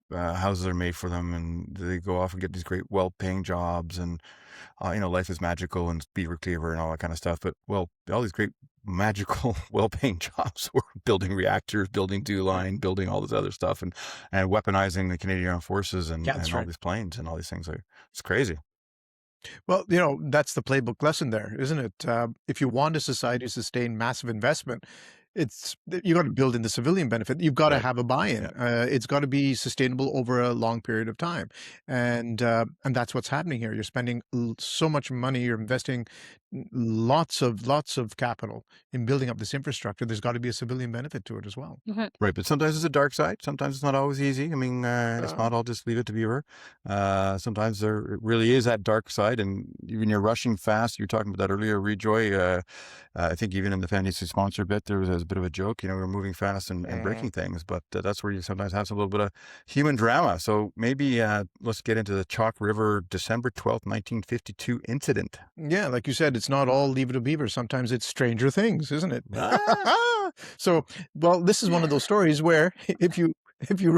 houses are made for them, and they go off and get these great, well-paying jobs, and life is magical and Beaver Cleaver and all that kind of stuff. But all these great, magical, well-paying jobs were building reactors, building DEW line, building all this other stuff, and weaponizing the Canadian Armed Forces and Yeah, that's all right. these planes and all these things. It's crazy. Well, that's the playbook lesson there, isn't it? If you want a society to sustain massive investment, you got to build in the civilian benefit. You've got to Right. have a buy-in. Yeah. It's got to be sustainable over a long period of time, and that's what's happening here. You're spending so much money. You're investing lots of capital in building up this infrastructure. There's got to be a civilian benefit to it as well. Mhm. Right, but sometimes it's a dark side. Sometimes it's not always easy. I mean, it's Uh, not all just leave it to Beaver. Sometimes there really is that dark side, and when you're rushing fast, you were talking about that earlier, Rejoy. I think even in the fantasy sponsor bit, there was a bit of a joke. We're moving fast and breaking things, but that's where you sometimes have some little bit of human drama. So maybe let's get into the Chalk River December 12th, 1952 incident. Yeah, like you said, it's not all Leave It to Beaver. Sometimes it's Stranger Things, isn't it? Ah! So, well, this is one of those stories where if you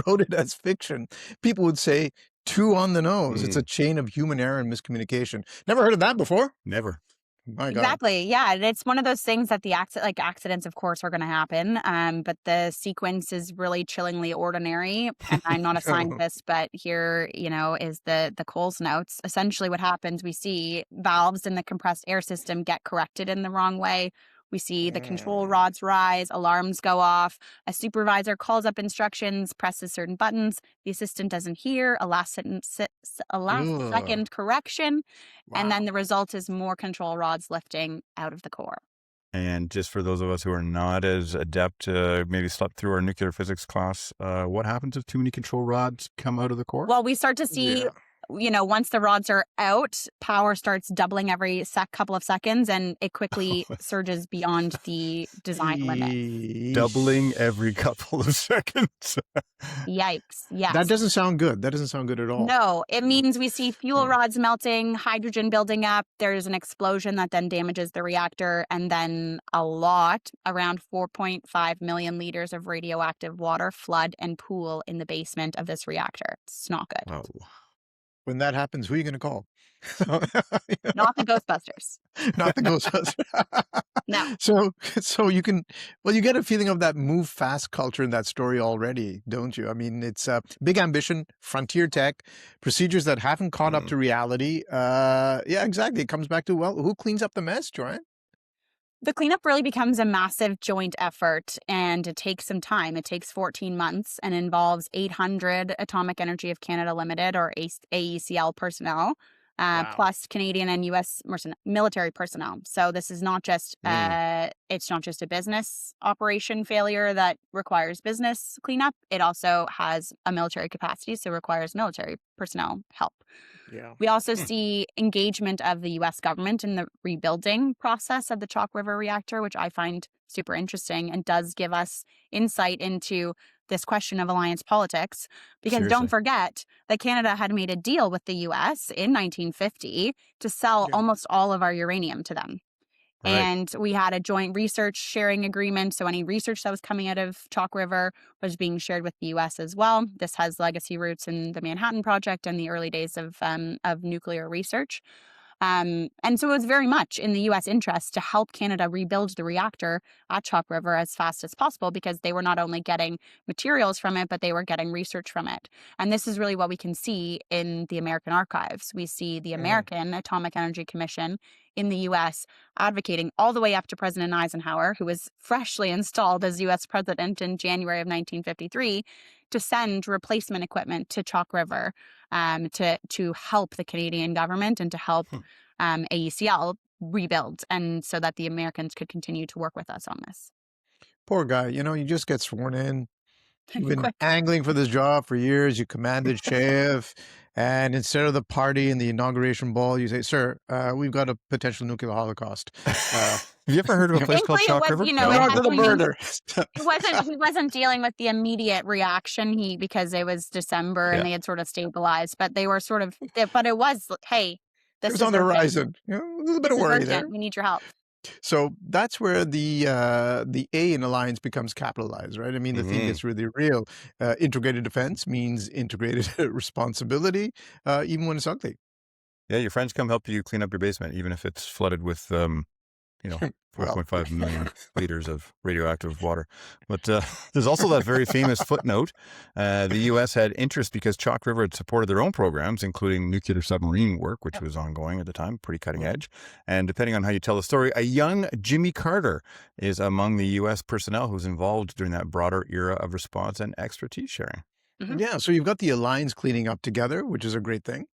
wrote it as fiction, people would say too on the nose. It's a chain of human error and miscommunication. Never heard of that before. Never. My God. Exactly. Yeah. And it's one of those things that accidents, of course, are going to happen. But the sequence is really chillingly ordinary. And I'm not a scientist, but here, is the Coles notes. Essentially, what happens, we see valves in the compressed air system get corrected in the wrong way. We see the control rods rise, alarms go off. A supervisor calls up instructions, presses certain buttons. The assistant doesn't hear. A last second correction. And then Wow. the result is more control rods lifting out of the core. And just for those of us who are not as adept, maybe slept through our nuclear physics class, what happens if too many control rods come out of the core? Well, we start to see Yeah. once the rods are out, power starts doubling every couple of seconds, and it quickly surges beyond the design limit. Doubling every couple of seconds. Yikes. Yes. That doesn't sound good. That doesn't sound good at all. No, it means we see fuel rods melting, hydrogen building up. There's an explosion that then damages the reactor, and then around 4.5 million liters of radioactive water flood and pool in the basement of this reactor. It's not good. Oh. When that happens, who are you going to call? Not the Ghostbusters. Not the Ghostbusters. No. So you get a feeling of that move fast culture in that story already, don't you? I mean, it's big ambition, frontier tech, procedures that haven't caught up to reality. Yeah, exactly. It comes back to, well, who cleans up the mess, Joanne? The cleanup really becomes a massive joint effort, and it takes some time. It takes 14 months and involves 800 Atomic Energy of Canada Limited, or AECL personnel, plus Canadian and U.S. military personnel. So this is not just it's not just a business operation failure that requires business cleanup. It also has a military capacity, so requires military personnel help. Yeah. We also see engagement of the U.S. government in the rebuilding process of the Chalk River reactor, which I find super interesting and does give us insight into this question of alliance politics. Because don't forget that Canada had made a deal with the U.S. in 1950 to sell almost all of our uranium to them. Right. And we had a joint research sharing agreement. So any research that was coming out of Chalk River was being shared with the U.S. as well. This has legacy roots in the Manhattan Project and the early days of nuclear research. And so it was very much in the U.S. interest to help Canada rebuild the reactor at Chalk River as fast as possible, because they were not only getting materials from it, but they were getting research from it. And this is really what we can see in the American archives. We see the American Atomic Energy Commission in the U.S. advocating all the way up to President Eisenhower, who was freshly installed as U.S. president in January of 1953, to send replacement equipment to Chalk River to help the Canadian government and to help AECL rebuild, and so that the Americans could continue to work with us on this. Poor guy. You just get sworn in. You've been angling for this job for years. You commanded Chev, and instead of the party and the inauguration ball, you say, "Sir, we've got a potential nuclear holocaust." Have you ever heard of a place called Chalk River? He wasn't dealing with the immediate reaction because it was December and they had sort of stabilized, but they were sort of. But it was, hey, this is on the horizon. A little bit of worry there. We need your help. So that's where the A in alliance becomes capitalized, right? I mean, the thing gets really real. Integrated defense means integrated responsibility, even when it's ugly. Yeah, your friends come help you clean up your basement, even if it's flooded with, 4.5 million liters of radioactive water. But there's also that very famous footnote. The U.S. had interest because Chalk River had supported their own programs, including nuclear submarine work, which was ongoing at the time, pretty cutting edge. And depending on how you tell the story, a young Jimmy Carter is among the U.S. personnel who's involved during that broader era of response and expertise sharing. Yeah, so you've got the alliance cleaning up together, which is a great thing.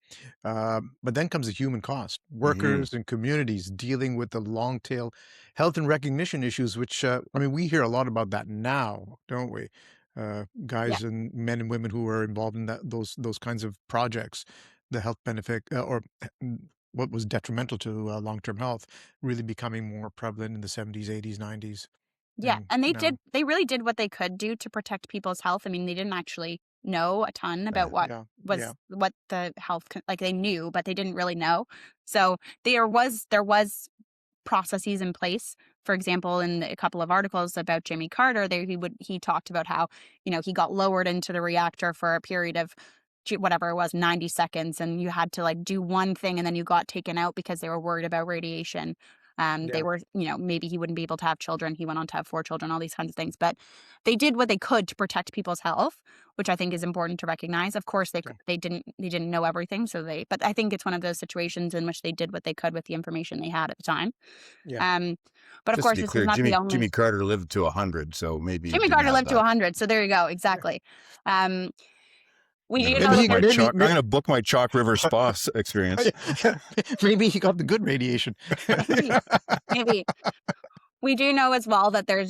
But then comes the human cost. Workers and communities dealing with the long tail health and recognition issues, which, we hear a lot about that now, don't we? Guys and men and women who are involved in those kinds of projects, the health benefit or what was detrimental to long-term health really becoming more prevalent in the 70s, 80s, 90s. Yeah, and they really did what they could do to protect people's health. I mean, they didn't actually know a ton about what the health, they knew, but they didn't really know. So there was processes in place. For example, in a couple of articles about Jimmy Carter, he talked about how, he got lowered into the reactor for a period of whatever it was, 90 seconds, and you had to do one thing, and then you got taken out because they were worried about radiation. They were, maybe he wouldn't be able to have children. He went on to have 4 children, all these kinds of things. But they did what they could to protect people's health, which I think is important to recognize. Of course, they didn't know everything. But I think it's one of those situations in which they did what they could with the information they had at the time. Yeah. But of course, this is not the only. Jimmy Carter lived to 100, so maybe Jimmy Carter lived to 100. So there you go. Exactly. I'm going to book my Chalk River spa experience. Maybe he got the good radiation. Maybe. We do know as well that there's,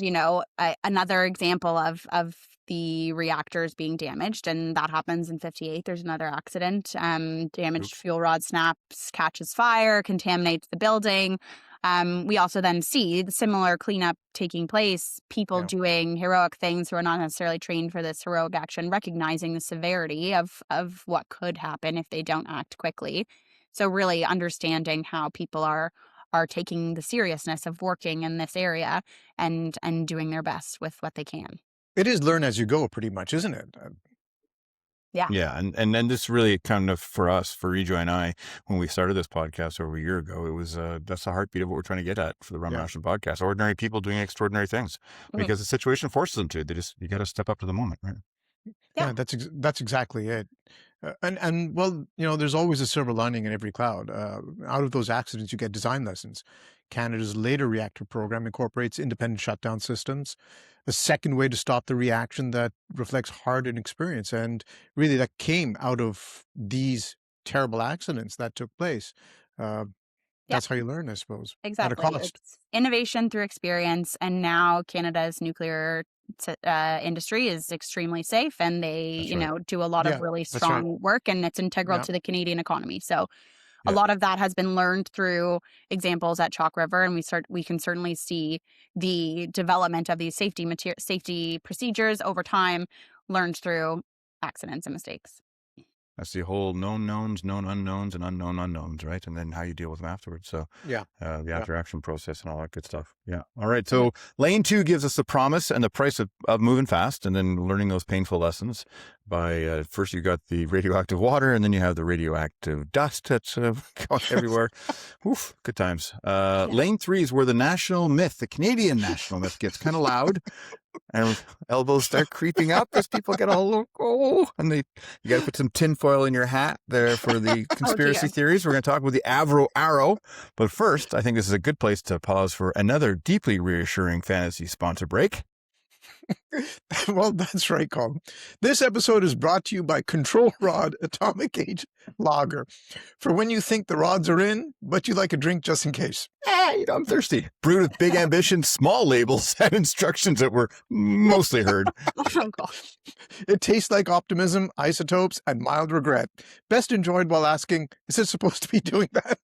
another example of the reactors being damaged, and that happens in 58. There's another accident. Damaged fuel rod snaps, catches fire, contaminates the building. We also then see the similar cleanup taking place, people doing heroic things who are not necessarily trained for this heroic action, recognizing the severity of what could happen if they don't act quickly. So really understanding how people are taking the seriousness of working in this area and doing their best with what they can. It is learn as you go, pretty much, isn't it? Yeah. Yeah. And then this really kind of for us, for Rejoy and I, when we started this podcast over a year ago, it was that's the heartbeat of what we're trying to get at for the Rum Ration podcast. Ordinary people doing extraordinary things because the situation forces them to. You got to step up to the moment, right? Yeah, that's exactly it. And well, there's always a silver lining in every cloud. Out of those accidents, you get design lessons. Canada's later reactor program incorporates independent shutdown systems, a second way to stop the reaction that reflects hardened experience. And really, that came out of these terrible accidents that took place. That's how you learn, I suppose. Exactly. At a cost. It's innovation through experience. And now Canada's nuclear industry is extremely safe, and they, do a lot of really strong work, and it's integral to the Canadian economy. So a lot of that has been learned through examples at Chalk River, and we can certainly see the development of these safety procedures over time, learned through accidents and mistakes. That's the whole known knowns, known unknowns, and unknown unknowns, right? And then how you deal with them afterwards. So the after action process and all that good stuff. Yeah. All right. So lane 2 gives us the promise and the price of moving fast and then learning those painful lessons by first you got the radioactive water and then you have the radioactive dust that's going everywhere. Oof, good times. Lane 3 is where the national myth, the Canadian national myth gets kind of loud. And elbows start creeping up as people get all and you got to put some tinfoil in your hat there for the conspiracy theories. We're going to talk about the Avro Arrow, but first, I think this is a good place to pause for another deeply reassuring fantasy sponsor break. Well, that's right, Colin. This episode is brought to you by Control Rod Atomic Age Lager. For when you think the rods are in, but you like a drink just in case. I'm thirsty. Brewed with big ambition, small labels, and instructions that were mostly heard. It tastes like optimism, isotopes, and mild regret. Best enjoyed while asking, is it supposed to be doing that?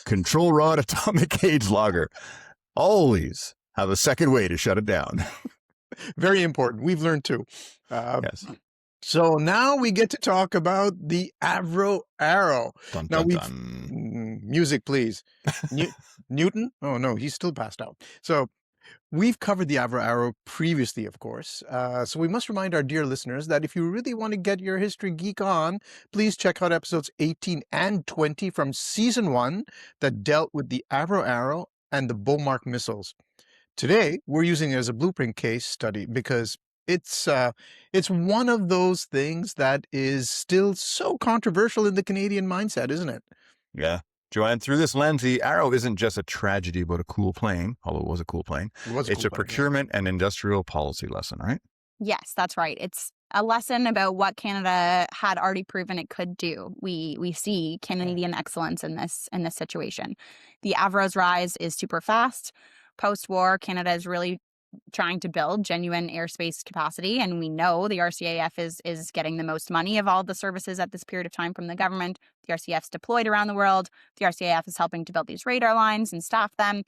Control Rod Atomic Age Lager. Always have a second way to shut it down. Very important. We've learned too. Yes. So now we get to talk about the Avro Arrow. Dun, Now dun, dun. Music, please. Newton? Oh no, he's still passed out. So we've covered the Avro Arrow previously, of course. So we must remind our dear listeners that if you really want to get your history geek on, please check out episodes 18 and 20 from season 1 that dealt with the Avro Arrow and the Beaumark missiles. Today, we're using it as a blueprint case study because it's one of those things that is still so controversial in the Canadian mindset, isn't it? Yeah. Joanne, through this lens, the Arrow isn't just a tragedy about a cool plane, although it was a cool plane. It's a procurement and industrial policy lesson, right? Yes, that's right. It's a lesson about what Canada had already proven it could do. We see Canadian excellence in this situation. The Avro's rise is super fast. Post-war, Canada is really trying to build genuine airspace capacity, and we know the RCAF is getting the most money of all the services at this period of time from the government. The RCAF's deployed around the world. The RCAF is helping to build these radar lines and staff them.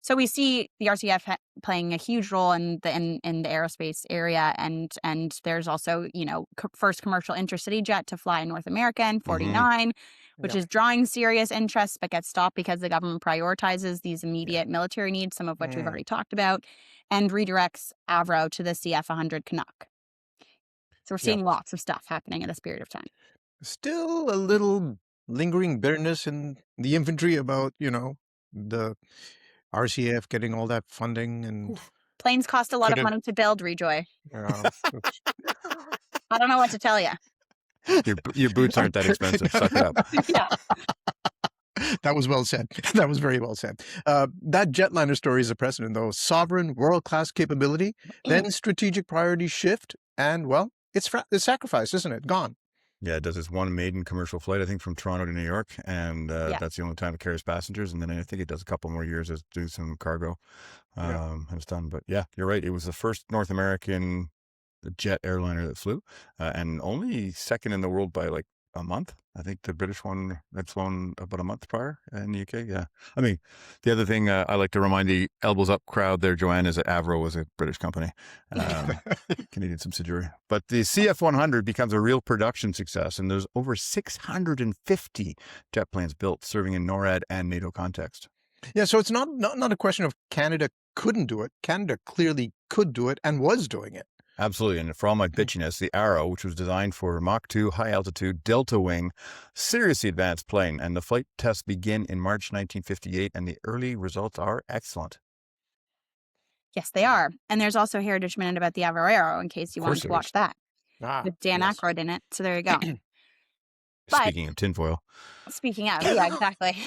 So we see the RCAF playing a huge role in the aerospace area, and there's also first commercial intercity jet to fly in North America in 49. Which is drawing serious interest, but gets stopped because the government prioritizes these immediate military needs, some of which we've already talked about, and redirects Avro to the CF-100 Canuck. So we're seeing lots of stuff happening in this period of time. Still a little lingering bitterness in the infantry about, the RCAF getting all that funding. And planes cost a lot of money to build, Rejoy. I don't know what to tell you. Your boots aren't that expensive. Suck it up. Yeah. That was well said. That was very well said. That jetliner story is a precedent, though. Sovereign, world-class capability, then strategic priorities shift, and, well, it's sacrifice, isn't it? Gone. Yeah, it does this one maiden commercial flight, I think, from Toronto to New York, and that's the only time it carries passengers, and then I think it does a couple more years as do some cargo, and it's done. But yeah, you're right. It was the first North American jet airliner that flew, and only second in the world by like a month. I think the British one had flown about a month prior in the UK. Yeah. I mean, the other thing I like to remind the elbows up crowd there, Joanne, is that Avro was a British company, Canadian subsidiary. But the CF-100 becomes a real production success, and there's over 650 jet planes built, serving in NORAD and NATO context. Yeah, so it's not a question of Canada couldn't do it. Canada clearly could do it and was doing it. Absolutely. And for all my bitchiness, the Arrow, which was designed for Mach-2 high-altitude delta wing, seriously advanced plane. And the flight tests begin in March 1958, and the early results are excellent. Yes, they are. And there's also a Heritage Minute about the Avro Arrow in case you wanted to watch that. With Dan Aykroyd in it. So there you go. But speaking of tinfoil. Speaking of, yeah, exactly.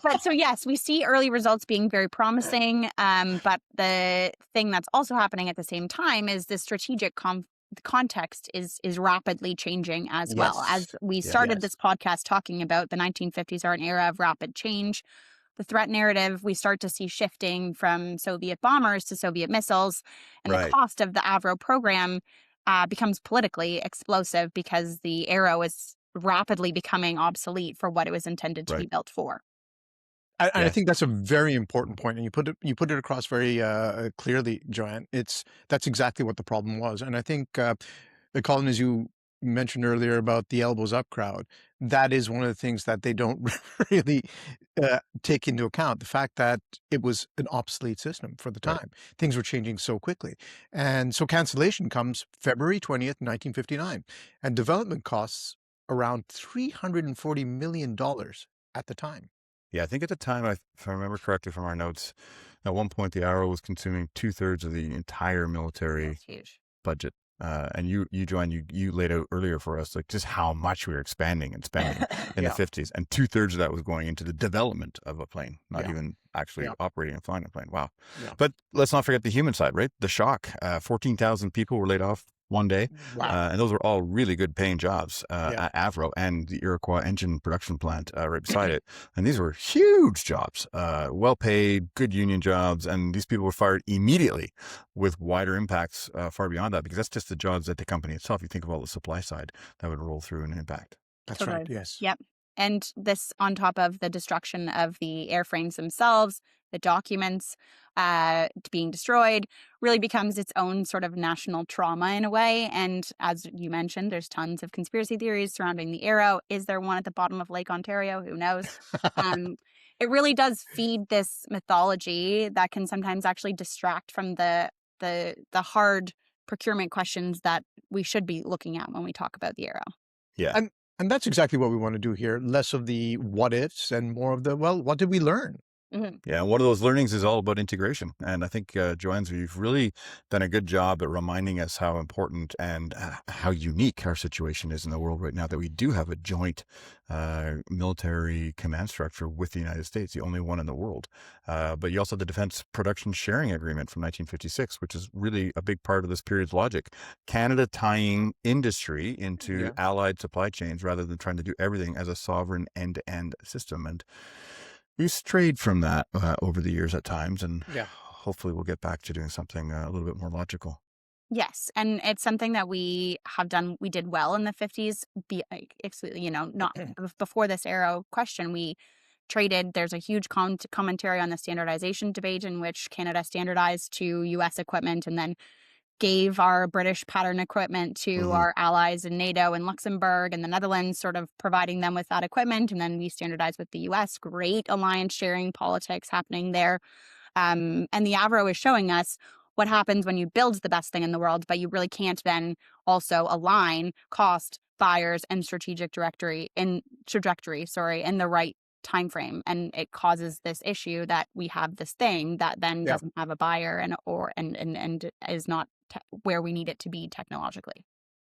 But so, yes, we see early results being very promising. But the thing that's also happening at the same time is the strategic context is rapidly changing as well. As we started this podcast talking about, the 1950s are an era of rapid change. The threat narrative, we start to see shifting from Soviet bombers to Soviet missiles. And the cost of the Avro program becomes politically explosive because the Arrow is rapidly becoming obsolete for what it was intended to be built for. I think that's a very important point, and you put it across very clearly, Joanne. That's exactly what the problem was, and I think Colin, as you mentioned earlier about the elbows up crowd, that is one of the things that they don't really take into account. The fact that it was an obsolete system for the time. Things were changing so quickly, and so cancellation comes February 20th, 1959, and development costs around $340 million at the time. Yeah, I think at the time, if I remember correctly from our notes, at one point the Arrow was consuming 2/3 of the entire military budget. And you Joanne, you laid out earlier for us like just how much we were expanding and spending in the 50s, and 2/3 of that was going into the development of a plane, not even actually operating and flying a plane. Wow. But let's not forget the human side, right? The shock. 14,000 people were laid off one day. And those were all really good paying jobs at Avro and the Iroquois engine production plant right beside it. And these were huge jobs, well paid, good union jobs. And these people were fired immediately with wider impacts far beyond that, because that's just the jobs at the company itself. You think of all the supply side that would roll through and impact. That's right. Yes. Yep. And this on top of the destruction of the airframes themselves, the documents being destroyed, really becomes its own sort of national trauma in a way. And as you mentioned, there's tons of conspiracy theories surrounding the Arrow. Is there one at the bottom of Lake Ontario? Who knows? It really does feed this mythology that can sometimes actually distract from the hard procurement questions that we should be looking at when we talk about the Arrow. Yeah. And that's exactly what we want to do here. Less of the what ifs and more of the, well, what did we learn? Yeah, and one of those learnings is all about integration. And I think, Joanne, you've really done a good job at reminding us how important and how unique our situation is in the world right now, that we do have a joint military command structure with the United States, the only one in the world. But you also have the Defense Production Sharing Agreement from 1956, which is really a big part of this period's logic. Canada tying industry into allied supply chains rather than trying to do everything as a sovereign end-to-end system. And we've strayed from that over the years at times, and hopefully we'll get back to doing something a little bit more logical. Yes, and it's something that we have done. We did well in the 50s. Not before this Arrow question, we traded. There's a huge commentary on the standardization debate in which Canada standardized to U.S. equipment and then gave our British pattern equipment to our allies in NATO and Luxembourg and the Netherlands, sort of providing them with that equipment. And then we standardized with the US. Great alliance sharing politics happening there. And the Avro is showing us what happens when you build the best thing in the world, but you really can't then also align cost, buyers, and strategic trajectory in the right time frame, and it causes this issue that we have this thing that then doesn't have a buyer and is not where we need it to be technologically.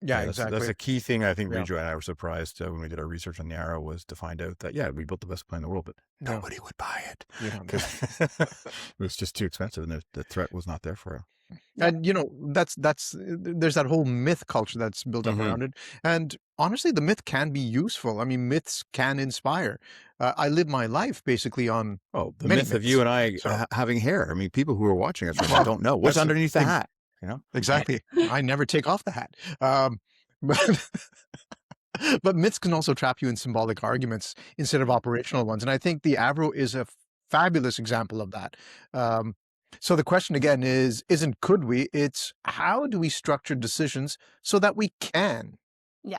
Yeah, exactly. That's a key thing. I think Rejoy and I were surprised when we did our research on the Arrow, was to find out that we built the best plane in the world, but nobody would buy it. It was just too expensive, and the threat was not there for it. And that's there's that whole myth culture that's built up around it. And honestly, the myth can be useful. I mean, myths can inspire. I live my life basically on the myth of you and I having hair. I mean, people who are watching us right now don't know what's underneath the hat. Exactly. I never take off the hat. But but myths can also trap you in symbolic arguments instead of operational ones. And I think the Avro is a fabulous example of that. Um, so the question again isn't could we, it's how do we structure decisions so that we can? Yeah.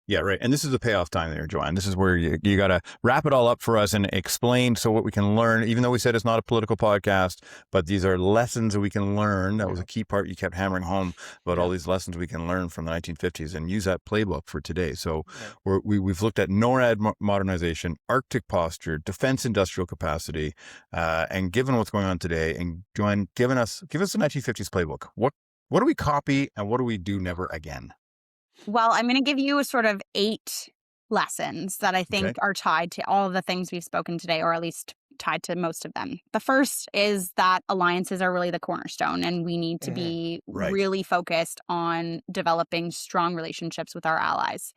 Yeah, right. And this is the payoff time there, Joanne. This is where you got to wrap it all up for us and explain so what we can learn, even though we said it's not a political podcast, but these are lessons that we can learn. That was a key part you kept hammering home about all these lessons we can learn from the 1950s and use that playbook for today. So we've looked at NORAD modernization, Arctic posture, defense industrial capacity, and given what's going on today, and Joanne, give us the 1950s playbook. What do we copy and what do we do never again? Well, I'm going to give you sort of 8 lessons that I think are tied to all of the things we've spoken today, or at least tied to most of them. The first is that alliances are really the cornerstone, and we need to be really focused on developing strong relationships with our allies.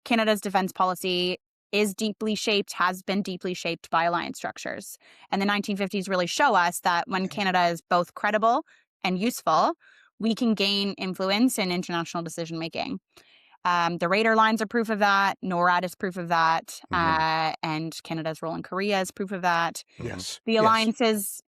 Canada's defense policy is deeply shaped, has been deeply shaped by alliance structures. And the 1950s really show us that when Canada is both credible and useful, we can gain influence in international decision making. The radar lines are proof of that. NORAD is proof of that. And Canada's role in Korea is proof of that. Yes. The alliances,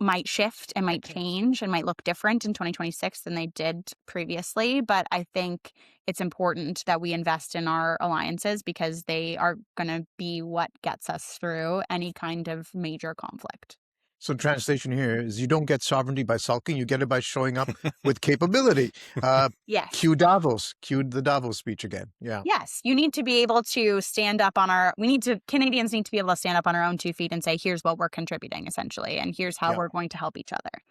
might shift and might change and might look different in 2026 than they did previously. But I think it's important that we invest in our alliances because they are going to be what gets us through any kind of major conflict. So translation here is you don't get sovereignty by sulking, you get it by showing up with capability. Yes. Cue the Davos speech again. Yeah. Yes. You need to be able to stand up on Canadians need to be able to stand up on our own 2 feet and say, here's what we're contributing essentially. And here's how we're going to help each other,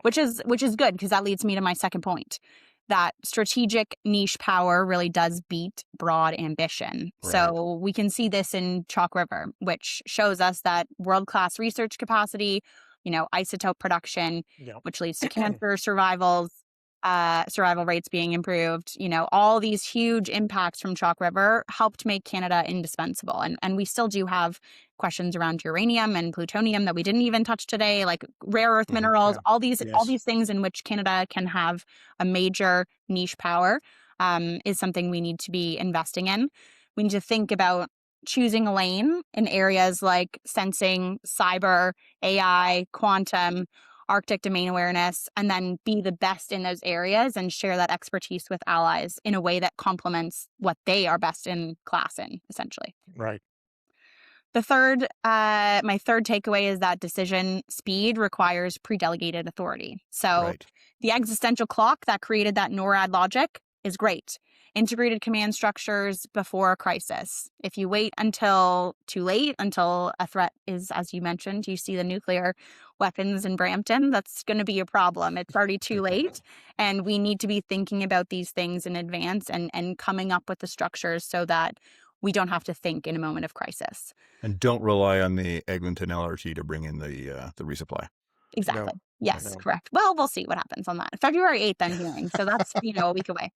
which is good because that leads me to my second point. That strategic niche power really does beat broad ambition. So we can see this in Chalk River, which shows us that world-class research capacity, isotope production, which leads to cancer survival rates being improved, all these huge impacts from Chalk River helped make Canada indispensable. And we still do have questions around uranium and plutonium that we didn't even touch today, like rare earth minerals, all these things in which Canada can have a major niche power is something we need to be investing in. We need to think about choosing a lane in areas like sensing, cyber, AI, quantum, Arctic domain awareness, and then be the best in those areas and share that expertise with allies in a way that complements what they are best in class in, essentially. Right. My third takeaway is that decision speed requires pre-delegated authority. So the existential clock that created that NORAD logic is great. Integrated command structures before a crisis. If you wait until too late, until a threat is, as you mentioned, you see the nuclear weapons in Brampton, that's going to be a problem. It's already too late. And we need to be thinking about these things in advance and coming up with the structures so that we don't have to think in a moment of crisis. And don't rely on the Eglinton LRT to bring in the resupply. Exactly. Yes, correct. Well, we'll see what happens on that. February 8th, I'm hearing. So that's, a week away.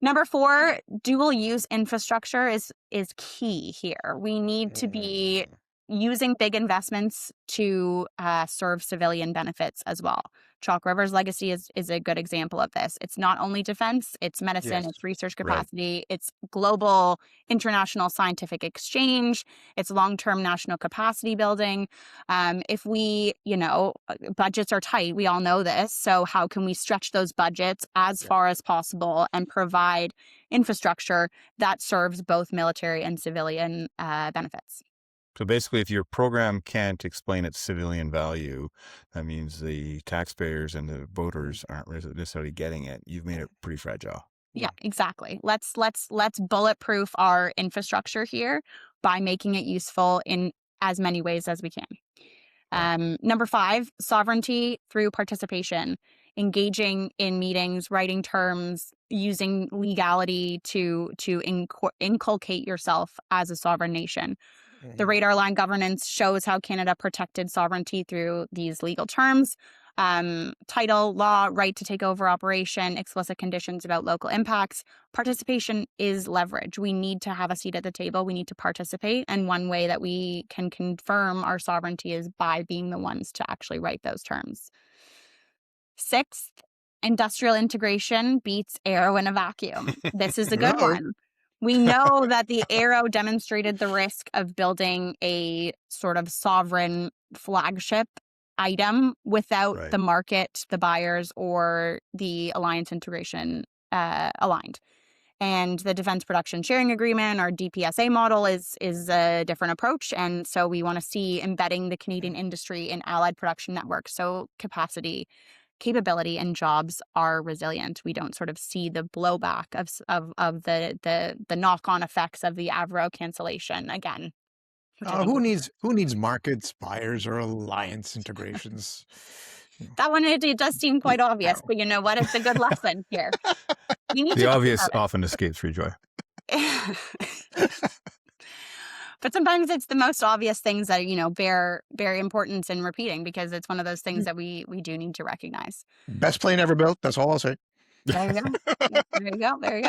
Number 4, dual use infrastructure is key here. We need to be using big investments to serve civilian benefits as well. Chalk River's legacy is a good example of this. It's not only defense, it's medicine, it's research capacity, it's global international scientific exchange, it's long-term national capacity building. If we, budgets are tight, we all know this. So how can we stretch those budgets as far as possible and provide infrastructure that serves both military and civilian benefits? So basically, if your program can't explain its civilian value, that means the taxpayers and the voters aren't necessarily getting it. You've made it pretty fragile. Yeah, exactly. Let's bulletproof our infrastructure here by making it useful in as many ways as we can. Number 5, sovereignty through participation, engaging in meetings, writing terms, using legality to inculcate yourself as a sovereign nation. The radar line governance shows how Canada protected sovereignty through these legal terms. Title, law, right to take over operation, explicit conditions about local impacts. Participation is leverage. We need to have a seat at the table. We need to participate. And one way that we can confirm our sovereignty is by being the ones to actually write those terms. Sixth, industrial integration beats Arrow in a vacuum. This is a good Uh-oh. one. We know that the Arrow demonstrated the risk of building a sort of sovereign flagship item without Right. the market, the buyers, or the alliance integration aligned. And the Defense Production Sharing Agreement, or DPSA model, is a different approach. And so we want to see embedding the Canadian industry in allied production networks. So capacity, capability, and jobs are resilient. We don't sort of see the blowback of the knock-on effects of the Avro cancellation again. Which I think Who needs markets, buyers, or alliance integrations? that one, it does seem quite obvious, Ow. but you know what? It's a good lesson here. We need The to obvious often escapes Rejoy. But sometimes it's the most obvious things that, you know, bear importance in repeating, because it's one of those things that we do need to recognize. Best plane ever built. That's all I'll say. There you go. There you go. There you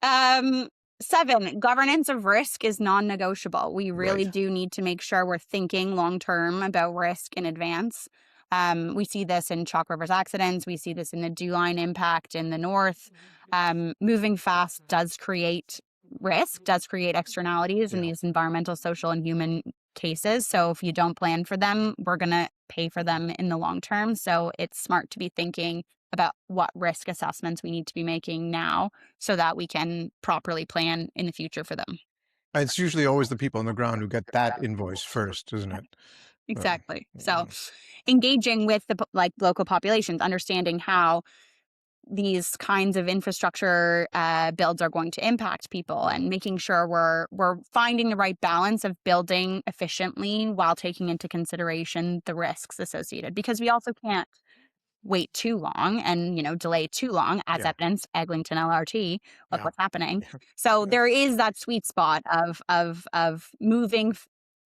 go. 7, governance of risk is non-negotiable. We really Right. do need to make sure we're thinking long-term about risk in advance. We see this in Chalk River's accidents. We see this in the dew line impact in the north. Moving fast does create risk, does create externalities in Yeah. these environmental, social, and human cases. So if you don't plan for them, we're going to pay for them in the long term. So it's smart to be thinking about what risk assessments we need to be making now so that we can properly plan in the future for them. It's usually always the people on the ground who get that invoice first, isn't it? Exactly. So engaging with the local populations, understanding how these kinds of infrastructure builds are going to impact people, and making sure we're finding the right balance of building efficiently while taking into consideration the risks associated, because we also can't wait too long and, you know, delay too long, as Yeah. evidenced Eglinton LRT. Look Yeah. what's happening. Yeah. So Yeah. there is that sweet spot of moving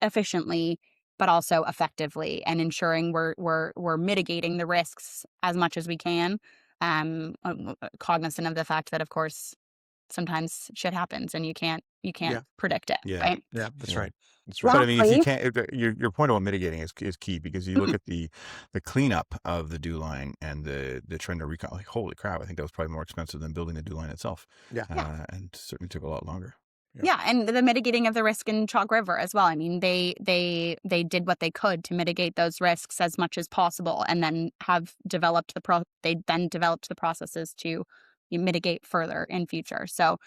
efficiently, but also effectively, and ensuring we're mitigating the risks as much as we can. Cognizant of the fact that, of course, sometimes shit happens and you can't Yeah. predict it. Yeah. Right. Yeah, that's Yeah. right. That's right. But I mean, if you Lastly, can't, your point about mitigating is key, because you look at the cleanup of the dew line and the trend of recon. Like, holy crap! I think that was probably more expensive than building the dew line itself. Yeah. And certainly took a lot longer. Yeah, and the mitigating of the risk in Chalk River as well. I mean, they did what they could to mitigate those risks as much as possible, and then have developed the processes to mitigate further in future. So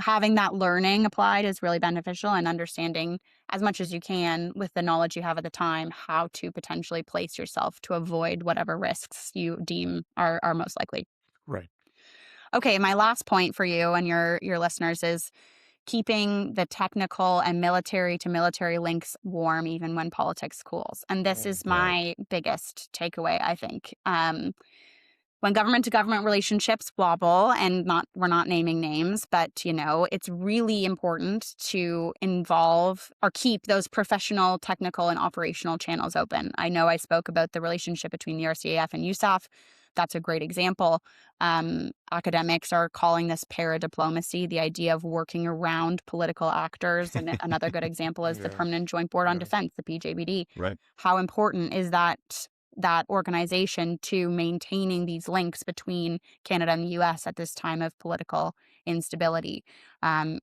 having that learning applied is really beneficial, and understanding as much as you can with the knowledge you have at the time how to potentially place yourself to avoid whatever risks you deem are most likely. Right. Okay, my last point for you and your listeners is keeping the technical and military to military links warm even when politics cools. And this is my biggest takeaway, I think. When government to government relationships wobble, and we're not naming names, but, you know, it's really important to involve or keep those professional, technical, and operational channels open. I know I spoke about the relationship between the RCAF and USAF. That's a great example. Academics are calling this para-diplomacy, the idea of working around political actors. And another good example is the Permanent Joint Board on Defense, the PJBD. Right. How How important is that organization to maintaining these links between Canada and the US at this time of political instability?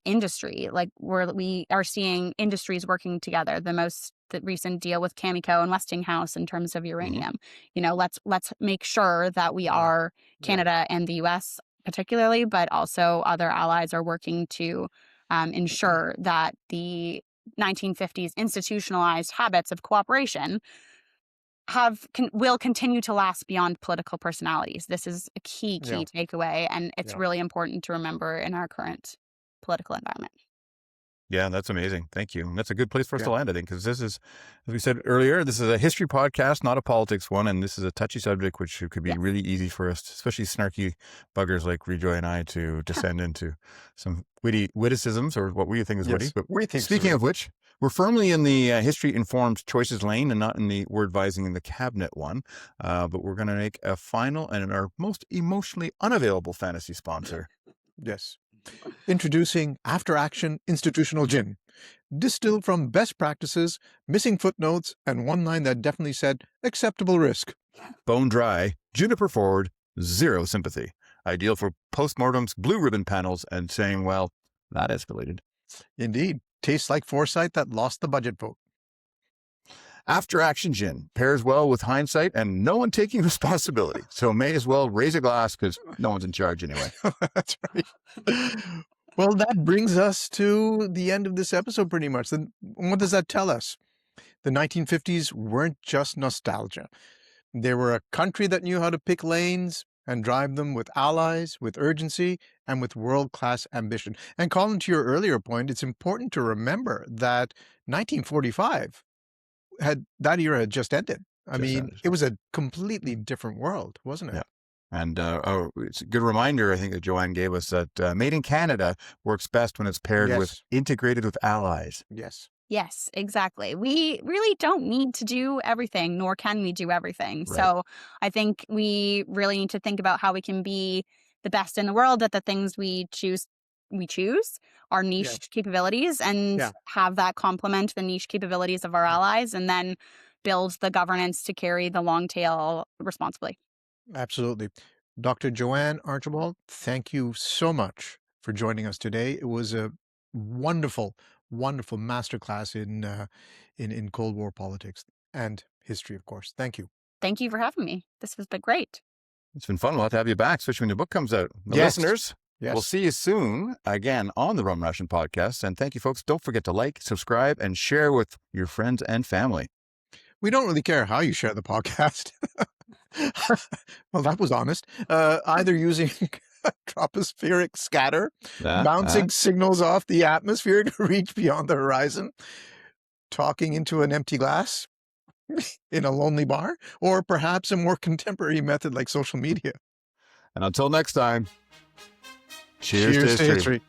Industry, like we are seeing industries working together. The recent deal with Cameco and Westinghouse in terms of uranium. You know, let's make sure that we are Canada and the US particularly, but also other allies, are working to ensure that the 1950s institutionalized habits of cooperation will continue to last beyond political personalities. This is a key takeaway, and it's really important to remember in our current political environment. Yeah, that's amazing. Thank you. And that's a good place for us to land, I think, because this is, as we said earlier, this is a history podcast, not a politics one. And this is a touchy subject, which could be really easy for us, especially snarky buggers like Rejoy and I, to descend into some witticisms, or what we think is witty. But speaking of which, we're firmly in the history-informed choices lane and not in the word-vising in the cabinet one. But we're going to make a final and our most emotionally unavailable fantasy sponsor. Yes. Introducing After Action Institutional Gin. Distilled from best practices, missing footnotes, and one line that definitely said, acceptable risk. Bone dry, juniper forward, zero sympathy. Ideal for postmortems, blue ribbon panels, and saying, well, that escalated. Indeed. Tastes like foresight that lost the budget vote. After Action Gin pairs well with hindsight and no one taking responsibility. So may as well raise a glass because no one's in charge anyway. That's right. Well, that brings us to the end of this episode pretty much. Then what does that tell us? The 1950s weren't just nostalgia. They were a country that knew how to pick lanes and drive them with allies, with urgency, and with world-class ambition. And Colin, to your earlier point, it's important to remember that 1945 that era had just ended. I mean, it was a completely different world, wasn't it? Yeah. And it's a good reminder, I think, that Joanne gave us that made in Canada works best when it's paired with integrated with allies. Yes. Yes, exactly. We really don't need to do everything, nor can we do everything. Right. So I think we really need to think about how we can be the best in the world at the things we choose our niche capabilities, and have that complement the niche capabilities of our allies, and then build the governance to carry the long tail responsibly. Absolutely. Dr. Joanne Archibald, thank you so much for joining us today. It was a wonderful, wonderful masterclass in Cold War politics and history, of course. Thank you. Thank you for having me. This has been great. It's been fun. We'll have to have you back, especially when your book comes out. The listeners, yes. We'll see you soon again on the Rum Ration podcast. And thank you, folks. Don't forget to like, subscribe, and share with your friends and family. We don't really care how you share the podcast. Well, that was honest. Either using tropospheric scatter, bouncing signals off the atmosphere to reach beyond the horizon, talking into an empty glass in a lonely bar, or perhaps a more contemporary method like social media. And until next time, cheers to history.